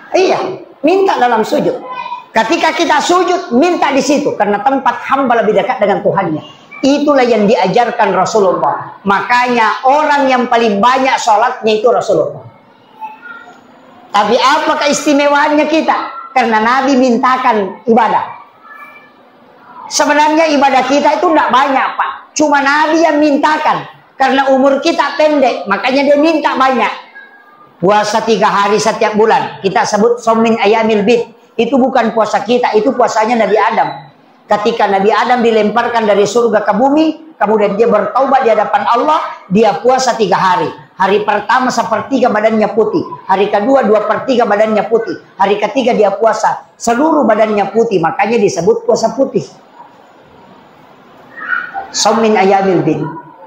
Iya, minta dalam sujud. Ketika kita sujud, minta di situ, karena tempat hamba lebih dekat dengan Tuhannya. Itulah yang diajarkan Rasulullah. Makanya orang yang paling banyak sholatnya itu Rasulullah. Tapi apa keistimewaannya kita? Karena Nabi mintakan ibadah. Sebenarnya ibadah kita itu tidak banyak, Pak. Cuma Nabi yang mintakan. Karena umur kita pendek, makanya dia minta banyak. Puasa 3 hari setiap bulan, kita sebut Somin Ayamil Bid. Itu bukan puasa kita, itu puasanya Nabi Adam. Ketika Nabi Adam dilemparkan dari surga ke bumi, kemudian dia bertaubat di hadapan Allah, dia puasa 3 hari. Hari pertama 1/3 badannya putih, hari kedua 2/3 badannya putih, hari ketiga dia puasa seluruh badannya putih, makanya disebut puasa putih. Saumin Ayamil Bid.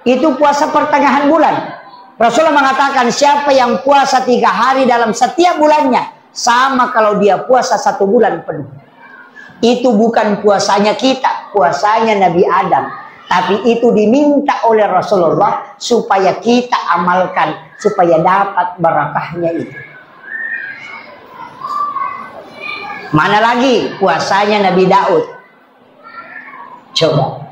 Itu puasa pertengahan bulan. Rasulullah mengatakan siapa yang puasa 3 hari dalam setiap bulannya, sama kalau dia puasa 1 bulan penuh. Itu bukan puasanya kita, puasanya Nabi Adam. Tapi itu diminta oleh Rasulullah supaya kita amalkan, supaya dapat barakahnya itu. Mana lagi puasanya Nabi Daud? Coba.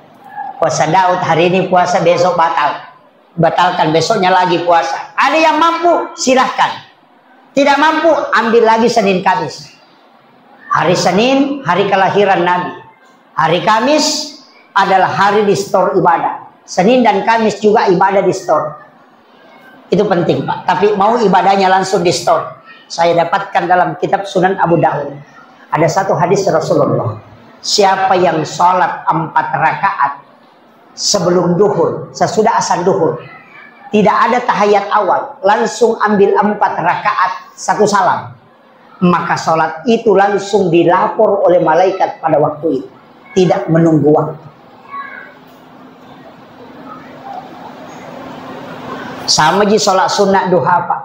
Puasa Daud hari ini puasa, besok batal. Batalkan, besoknya lagi puasa. Ada yang mampu, silahkan. Tidak mampu, ambil lagi Senin Kamis. Hari Senin, hari kelahiran Nabi. Hari Kamis adalah hari di store ibadah. Senin dan Kamis juga ibadah di store. Itu penting, Pak. Tapi mau ibadahnya langsung di store. Saya dapatkan dalam kitab Sunan Abu Dawud. Ada satu hadis Rasulullah. Siapa yang sholat 4 rakaat sebelum duhur, sesudah azan duhur, tidak ada tahiyat awal, langsung ambil 4 rakaat 1 salam. maka sholat itu langsung dilapor oleh malaikat pada waktu itu, tidak menunggu waktu. Sama di sholat sunnah duha, Pak.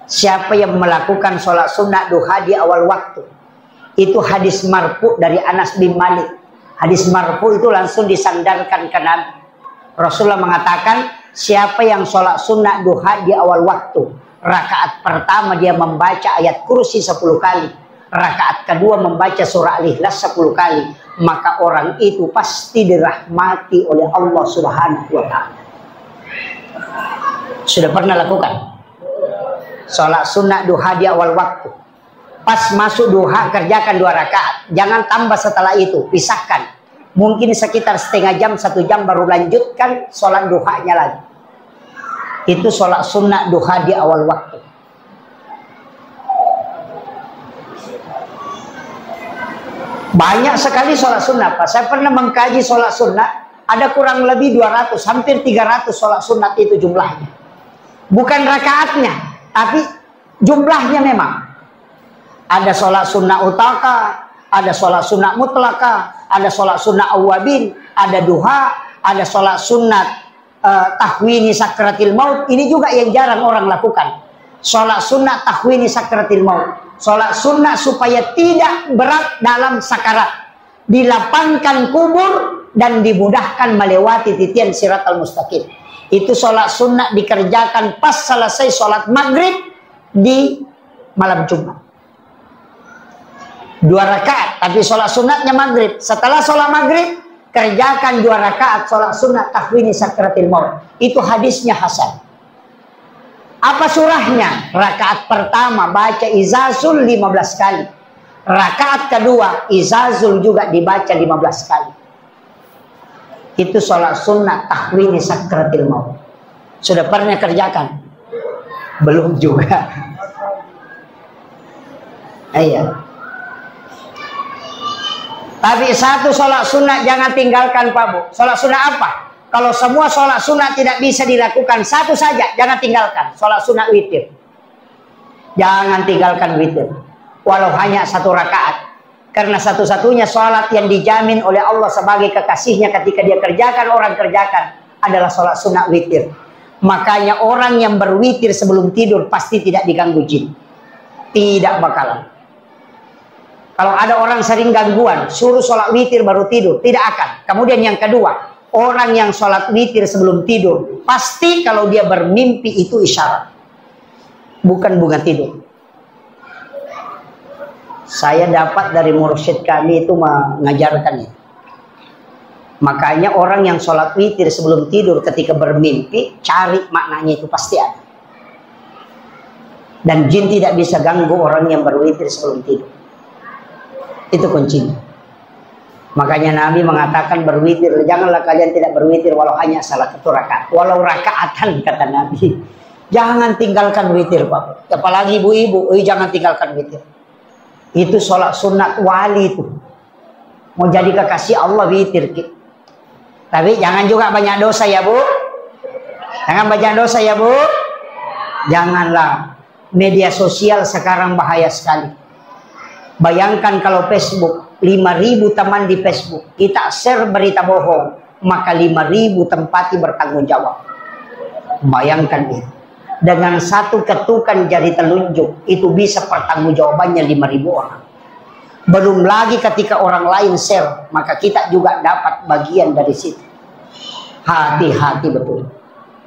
Siapa yang melakukan sholat sunnah duha di awal waktu, itu hadis marfu dari Anas bin Malik. Hadis marfu itu langsung disandarkan ke Nabi. Rasulullah mengatakan, siapa yang sholat sunnah duha di awal waktu, rakaat pertama dia membaca ayat kursi 10 kali, rakaat kedua membaca surah Al-Ikhlas 10 kali, maka orang itu pasti dirahmati oleh Allah Subhanahu wa ta'ala. Sudah pernah lakukan sholat sunnah duha di awal waktu? Pas masuk duha kerjakan 2 rakaat, jangan tambah setelah itu, pisahkan. Mungkin sekitar setengah jam, 1 jam baru lanjutkan sholat duhanya lagi. Itu sholat sunnah duha di awal waktu. Banyak sekali sholat sunnah, Pak. Saya pernah mengkaji sholat sunnah, ada kurang lebih 200, hampir 300 sholat sunnah itu jumlahnya. Bukan rakaatnya, tapi jumlahnya memang. Ada sholat sunnah utaka, ada sholat sunnah mutlaka, ada sholat sunnah awabin, ada duha, ada sholat sunnah tahwini sakratil maut. Ini juga yang jarang orang lakukan. Sholat sunnah tahwini sakratil maut. Sholat sunnah supaya tidak berat dalam sakarat, dilapangkan kubur dan dimudahkan melewati titian siratal mustaqim. Itu sholat sunnah dikerjakan pas selesai sholat maghrib di malam Jumat. 2 rakaat, tapi sholat sunnahnya maghrib. Setelah sholat maghrib, kerjakan 2 rakaat sholat sunnah tahwini sakratil maut. Itu hadisnya hasan. Apa surahnya? Rakaat pertama baca izazul 15 kali. Rakaat kedua izazul juga dibaca 15 kali. Itu sholat sunnah tahwini sakratil maut. Sudah pernah kerjakan? Belum juga. Iya. Tapi satu sholat sunnah jangan tinggalkan, Pak Bu. Sholat sunnah apa? Kalau semua sholat sunnah tidak bisa dilakukan, satu saja jangan tinggalkan. Sholat sunnah witir. Jangan tinggalkan witir, walau hanya 1 rakaat. Karena satu-satunya sholat yang dijamin oleh Allah sebagai kekasihnya ketika dia kerjakan, orang kerjakan, adalah sholat sunnah witir. Makanya orang yang berwitir sebelum tidur pasti tidak diganggu jin. Tidak bakalan. Kalau ada orang sering gangguan, suruh sholat witir baru tidur, tidak akan. Kemudian yang kedua, orang yang sholat witir sebelum tidur, pasti kalau dia bermimpi itu isyarat, bukan bunga tidur. Saya dapat dari mursyid kami itu mengajarkan itu. Makanya orang yang sholat witir sebelum tidur ketika bermimpi, cari maknanya itu pasti ada. Dan jin tidak bisa ganggu orang yang berwitir sebelum tidur. Itu kuncinya. Makanya Nabi mengatakan berwitir, janganlah kalian tidak berwitir walau hanya salah 1 rakaat. Walau rakaatan, kata Nabi. Jangan tinggalkan witir, Pak. Apalagi ibu-ibu, jangan tinggalkan witir. Itu sholat sunat wali itu. Mau jadi kekasih Allah witir. Tapi jangan juga banyak dosa ya, Bu. Jangan banyak dosa ya, Bu. Janganlah. Media sosial sekarang bahaya sekali. Bayangkan kalau Facebook, 5.000 teman di Facebook, kita share berita bohong, maka 5.000 tempati bertanggung jawab. Bayangkan itu. Dengan 1 ketukan jari telunjuk, itu bisa pertanggungjawabannya 5.000 orang. Belum lagi ketika orang lain share, maka kita juga dapat bagian dari situ. Hati-hati betul.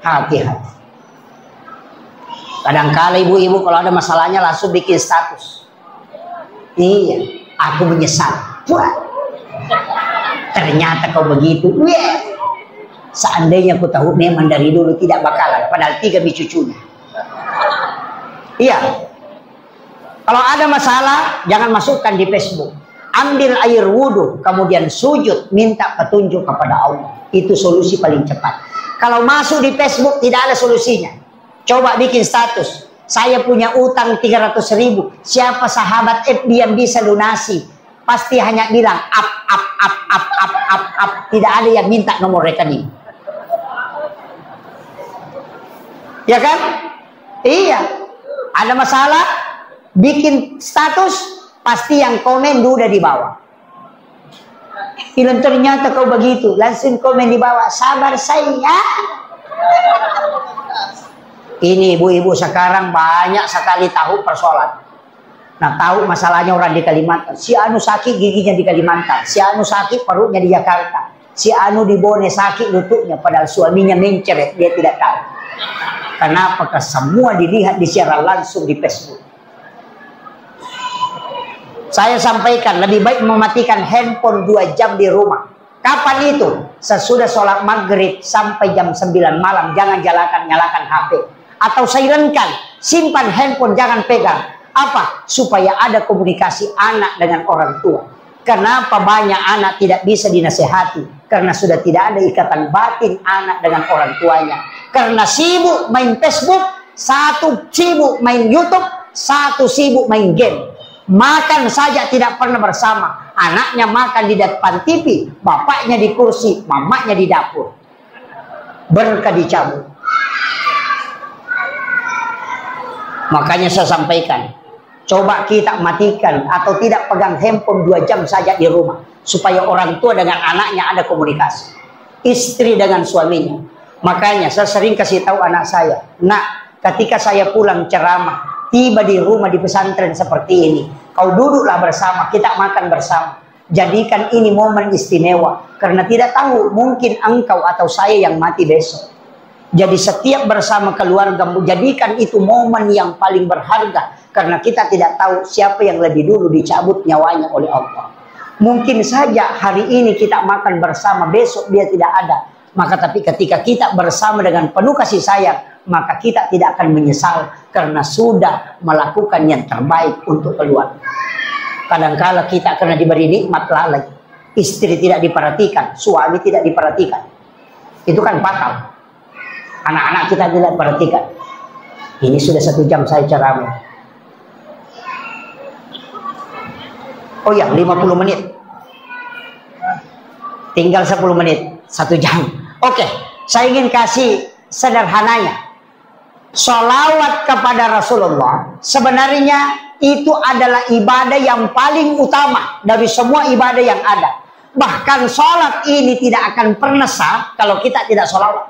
Hati-hati. Kadang-kala ibu-ibu kalau ada masalahnya langsung bikin status. Iya, aku menyesal. Wah, ternyata kau begitu. Wah. Seandainya aku tahu memang dari dulu tidak bakalan. Padahal 3 cucunya. Iya. Kalau ada masalah, jangan masukkan di Facebook. Ambil air wudhu, kemudian sujud, minta petunjuk kepada Allah. Itu solusi paling cepat. Kalau masuk di Facebook, tidak ada solusinya. Coba bikin status. Saya punya utang 300.000. Siapa sahabat FB yang bisa lunasi? Pasti hanya bilang, up. Tidak ada yang minta nomor rekening. Ya kan? Iya. Ada masalah? bikin status, pasti yang komen udah di bawah. Bilang ternyata kau begitu, langsung komen di bawah, sabar saya. Ini ibu-ibu sekarang banyak sekali tahu persoalan. Nah, tahu masalahnya orang di Kalimantan. Si anu sakit giginya di Kalimantan, si anu sakit perutnya di Jakarta, si anu di Bone sakit lututnya, padahal suaminya menceret, dia tidak tahu. Kenapa? Karena semua dilihat di siaran langsung di Facebook. Saya sampaikan, lebih baik mematikan handphone 2 jam di rumah. Kapan itu? Sesudah sholat maghrib sampai jam 9 malam. Jangan nyalakan HP. Atau silentkan, simpan handphone, jangan pegang. Apa? Supaya ada komunikasi anak dengan orang tua. Kenapa banyak anak tidak bisa dinasehati? Karena sudah tidak ada ikatan batin anak dengan orang tuanya. Karena sibuk main Facebook, satu sibuk main YouTube, satu sibuk main game. Makan saja tidak pernah bersama. Anaknya makan di depan TV, bapaknya di kursi, mamanya di dapur. Berkah dicabut. Makanya saya sampaikan, coba kita matikan atau tidak pegang handphone 2 jam saja di rumah. Supaya orang tua dengan anaknya ada komunikasi. Istri dengan suaminya. Makanya saya sering kasih tahu anak saya, nak, ketika saya pulang ceramah, tiba di rumah di pesantren seperti ini, kau duduklah bersama, kita makan bersama. Jadikan ini momen istimewa. Karena tidak tahu, mungkin engkau atau saya yang mati besok. Jadi setiap bersama keluarga, jadikan itu momen yang paling berharga. Karena kita tidak tahu siapa yang lebih dulu dicabut nyawanya oleh Allah. Mungkin saja hari ini kita makan bersama, besok dia tidak ada. Maka tapi ketika kita bersama dengan penuh kasih sayang, maka kita tidak akan menyesal. Karena sudah melakukan yang terbaik untuk keluarga. Kadang-kala kita karena diberi nikmat lalai. Istri tidak diperhatikan, suami tidak diperhatikan. Itu kan fatal. Anak-anak kita tidak perhatikan. Ini sudah 1 jam saya ceramah. Oh ya, 50 menit. Tinggal 10 menit, 1 jam. Oke, saya ingin kasih sederhananya. Sholawat kepada Rasulullah sebenarnya itu adalah ibadah yang paling utama dari semua ibadah yang ada. Bahkan sholat ini tidak akan pernah sah kalau kita tidak sholawat.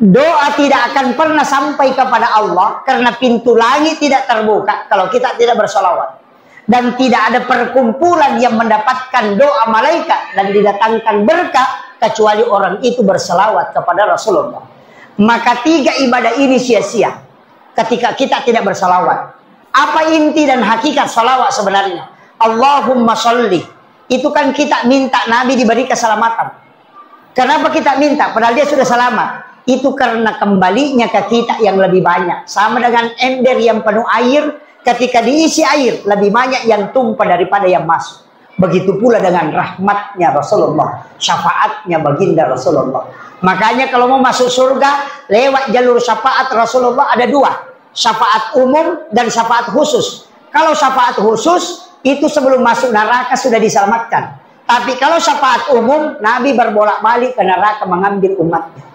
Doa tidak akan pernah sampai kepada Allah karena pintu langit tidak terbuka kalau kita tidak bersolawat. Dan tidak ada perkumpulan yang mendapatkan doa malaikat dan didatangkan berkah kecuali orang itu berselawat kepada Rasulullah. Maka 3 ibadah ini sia-sia ketika kita tidak bersolawat. Apa inti dan hakikat solawat sebenarnya? Allahumma sholli. Itu kan kita minta Nabi diberi keselamatan. Kenapa kita minta? Padahal dia sudah selamat. Itu karena kembalinya ke kita yang lebih banyak. Sama dengan ember yang penuh air, ketika diisi air, lebih banyak yang tumpah daripada yang masuk. Begitu pula dengan rahmatnya Rasulullah, syafaatnya baginda Rasulullah. Makanya kalau mau masuk surga, lewat jalur syafaat Rasulullah ada 2. Syafaat umum dan syafaat khusus. Kalau syafaat khusus, itu sebelum masuk neraka sudah diselamatkan. Tapi kalau syafaat umum, Nabi berbolak-balik ke neraka mengambil umatnya.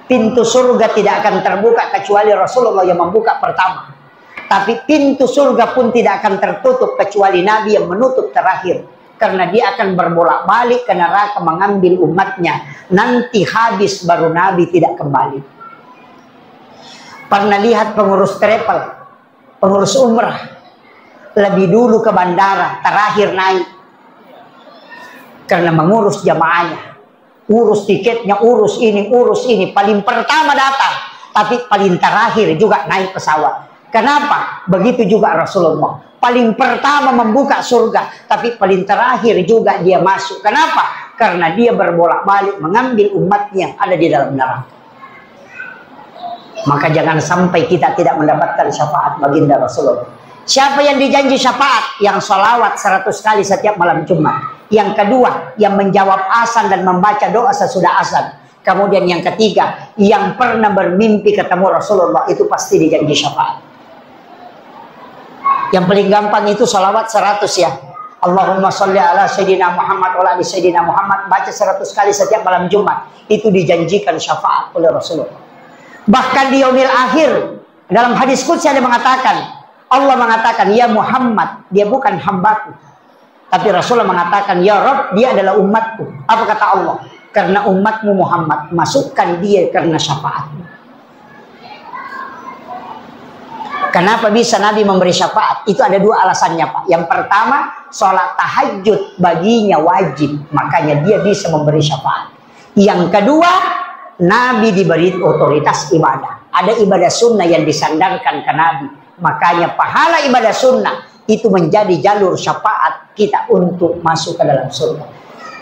Pintu surga tidak akan terbuka kecuali Rasulullah yang membuka pertama. Tapi pintu surga pun tidak akan tertutup kecuali Nabi yang menutup terakhir. Karena dia akan berbolak-balik ke neraka mengambil umatnya. Nanti habis baru Nabi tidak kembali. Pernah lihat pengurus travel, pengurus umrah, lebih dulu ke bandara, terakhir naik. Karena mengurus jamaahnya. Urus tiketnya, urus ini, paling pertama datang, tapi paling terakhir juga naik pesawat. Kenapa? Begitu juga Rasulullah. Paling pertama membuka surga, tapi paling terakhir juga dia masuk. Kenapa? Karena dia berbolak-balik mengambil umatnya yang ada di dalam neraka. Maka jangan sampai kita tidak mendapatkan syafaat baginda Rasulullah. Siapa yang dijanji syafaat? Yang sholawat 100 kali setiap malam Jumat. Yang kedua, yang menjawab azan dan membaca doa sesudah azan. Kemudian yang ketiga, yang pernah bermimpi ketemu Rasulullah, itu pasti dijanji syafaat. Yang paling gampang itu sholawat 100 ya. Allahumma sholli ala Sayyidina Muhammad wa ala ali Sayyidina Muhammad. Baca 100 kali setiap malam Jumat. Itu dijanjikan syafaat oleh Rasulullah. Bahkan di yaumil akhir, dalam hadis qudsi ada mengatakan, Allah mengatakan ya Muhammad, dia bukan hambaku. Tapi Rasulullah mengatakan ya Rabb, dia adalah umatku. Apa kata Allah? Karena umatmu Muhammad, masukkan dia karena syafaatmu. Kenapa bisa Nabi memberi syafaat? Itu ada dua alasannya, Pak. Yang pertama, sholat tahajud baginya wajib, makanya dia bisa memberi syafaat. Yang kedua, Nabi diberi otoritas ibadah. Ada ibadah sunnah yang disandarkan ke Nabi, makanya pahala ibadah sunnah itu menjadi jalur syafaat kita untuk masuk ke dalam surga.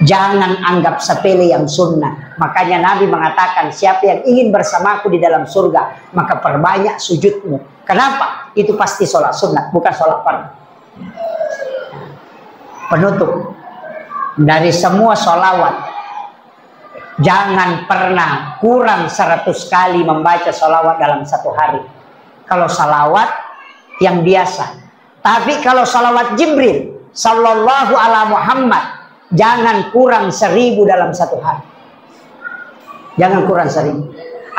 Jangan anggap sepele yang sunnah. Makanya Nabi mengatakan, siapa yang ingin bersamaku di dalam surga, maka perbanyak sujudmu. Kenapa? Itu pasti sholat sunnah, bukan sholat fardu. Penutup dari semua sholawat, jangan pernah kurang 100 kali membaca sholawat dalam satu hari. Kalau sholawat yang biasa. Tapi kalau sholawat Jibril sallallahu ala Muhammad, jangan kurang 1000 dalam satu hari. Jangan kurang 1000.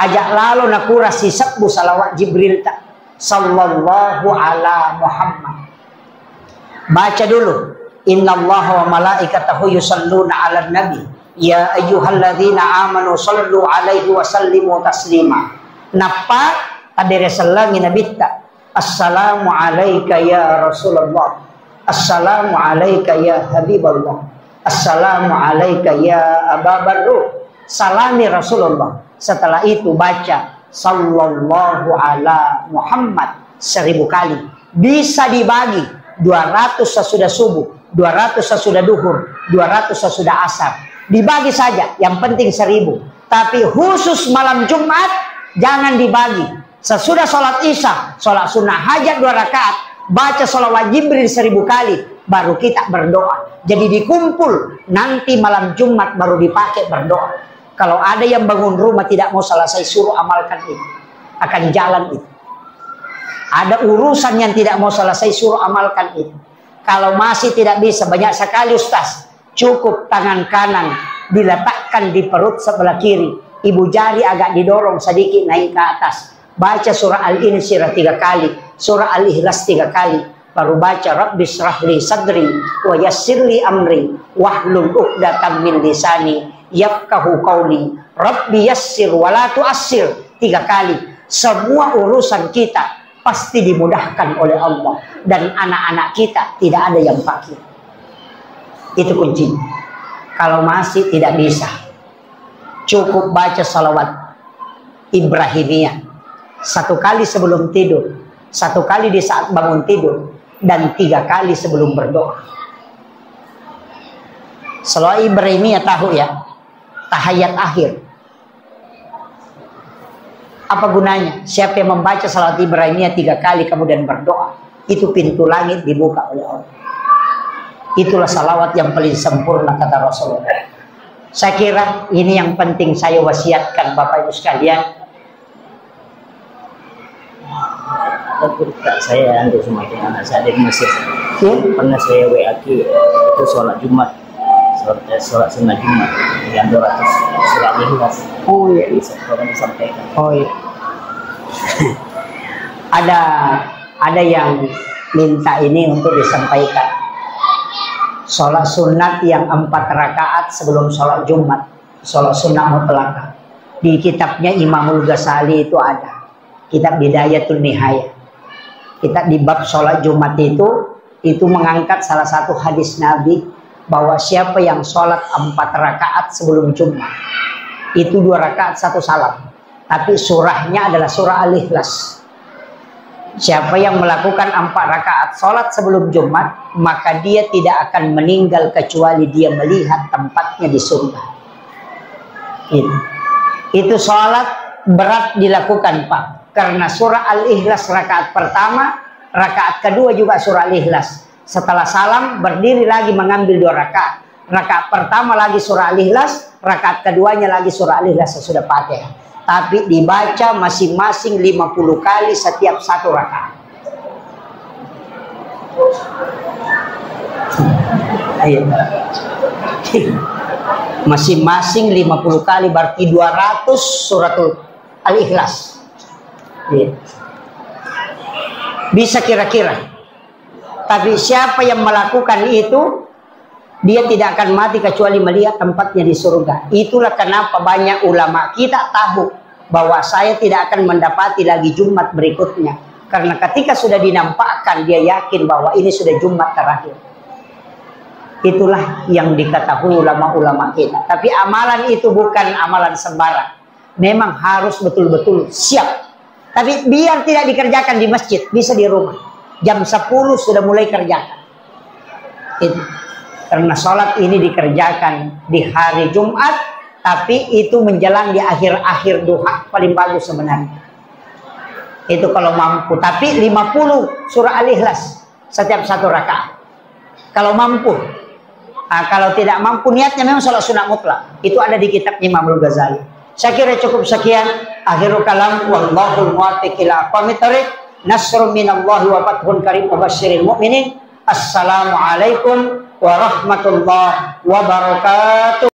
Ajak lalu nak kurang si sabbu salawat Jibril tak sallallahu ala Muhammad. Baca dulu. Innallaha wa malaikatahu yusalluna ala nabi. Ya ayyuhalladzina amanu sallu alaihi wa sallimu taslima. Napa adere salangi nabitta. Assalamu alayka ya Rasulullah. Assalamu alayka ya Habiballah. Assalamu alayka ya Aba Barruh. Salami Rasulullah. Setelah itu baca sallallahu ala Muhammad 1000 kali. Bisa dibagi 200 sesudah subuh, 200 sesudah duhur, 200 sesudah asar. Dibagi saja, yang penting 1000. Tapi khusus malam Jumat jangan dibagi. Sesudah sholat isya, sholat sunnah hajat 2 rakaat, baca sholawat Jibril 1000 kali, baru kita berdoa. Jadi dikumpul, nanti malam Jumat baru dipakai berdoa. Kalau ada yang bangun rumah tidak mau selesai, suruh amalkan itu. Akan jalan itu. Ada urusan yang tidak mau selesai, suruh amalkan itu. Kalau masih tidak bisa, banyak sekali Ustaz. Cukup tangan kanan diletakkan di perut sebelah kiri. Ibu jari agak didorong sedikit naik ke atas. Baca surah Al-Insyirah 3 kali. Surah Al-Ikhlas 3 kali. Baru baca Rabbi syrahli sadri wa yassirli amri wahlul 'uqdatam min lisani yafqahu qawli. Rabbi yassir wa la tu'assir 3 kali. Semua urusan kita pasti dimudahkan oleh Allah, dan anak-anak kita tidak ada yang fakir. Itu kuncinya. Kalau masih tidak bisa, cukup baca salawat Ibrahimiyah 1 kali sebelum tidur, 1 kali di saat bangun tidur, dan 3 kali sebelum berdoa. Salawat Ibrahimiyah tahu ya, tahiyat akhir. Apa gunanya? Siapa yang membaca salawat Ibrahimiyah 3 kali kemudian berdoa, itu pintu langit dibuka oleh Allah. Itulah salawat yang paling sempurna kata Rasulullah. Saya kira ini yang penting saya wasiatkan Bapak Ibu sekalian. Saya untuk semakin anak saya di Mesir. Pernah saya WA itu sholat Jumat. Sholat sunnah Jumat yang 200 surat Ikhlas. Oh iya, orang disampaikan. Oh iya. ada yang minta ini untuk disampaikan. Sholat sunat yang 4 rakaat sebelum sholat Jumat, sholat sunnah mutlakah. Di kitabnya Imamul Ghazali itu ada. Kitab Bidayatul Nihayah. Kitab di bab sholat Jumat itu mengangkat salah satu hadis Nabi, bahwa siapa yang sholat 4 rakaat sebelum Jumat, itu 2 rakaat 1 salam, tapi surahnya adalah surah Al-Ikhlas. Siapa yang melakukan 4 rakaat sholat sebelum Jumat, maka dia tidak akan meninggal kecuali dia melihat tempatnya di surga. Itu sholat berat dilakukan Pak, karena surah Al-Ikhlas rakaat pertama, rakaat kedua juga surah Al-Ikhlas. Setelah salam berdiri lagi mengambil 2 rakaat. Rakaat pertama lagi surah Al-Ikhlas, rakaat keduanya lagi surah Al-Ikhlas sesudah Fatihah. Tapi dibaca masing-masing 50 kali setiap 1 rakaat. Ayo. Masing-masing 50 kali berarti 200 suratul Al-Ikhlas. Bisa kira-kira. Tapi siapa yang melakukan itu, dia tidak akan mati kecuali melihat tempatnya di surga. Itulah kenapa banyak ulama kita tahu bahwa saya tidak akan mendapati lagi Jumat berikutnya. Karena ketika sudah dinampakkan, dia yakin bahwa ini sudah Jumat terakhir. Itulah yang diketahui ulama-ulama kita. Tapi amalan itu bukan amalan sembarang. Memang harus betul-betul siap. Tapi biar tidak dikerjakan di masjid, bisa di rumah. Jam 10 sudah mulai kerjakan. Itu. Karena sholat ini dikerjakan di hari Jumat, tapi itu menjelang di akhir-akhir duha, paling bagus sebenarnya. Itu kalau mampu. Tapi 50 surah Al-Ikhlas setiap satu rakaat. Kalau mampu. Nah, kalau tidak mampu, niatnya memang sholat sunat mutlak. Itu ada di kitab Imam Al-Ghazali. Saya kira cukup sekian. Akhirul kalam, wallahul muwaffiq ila aqwamit thoriq. Nasrun minallahi wa fathun karim wa basyiril mu'minin. Assalamualaikum warahmatullahi wabarakatuh.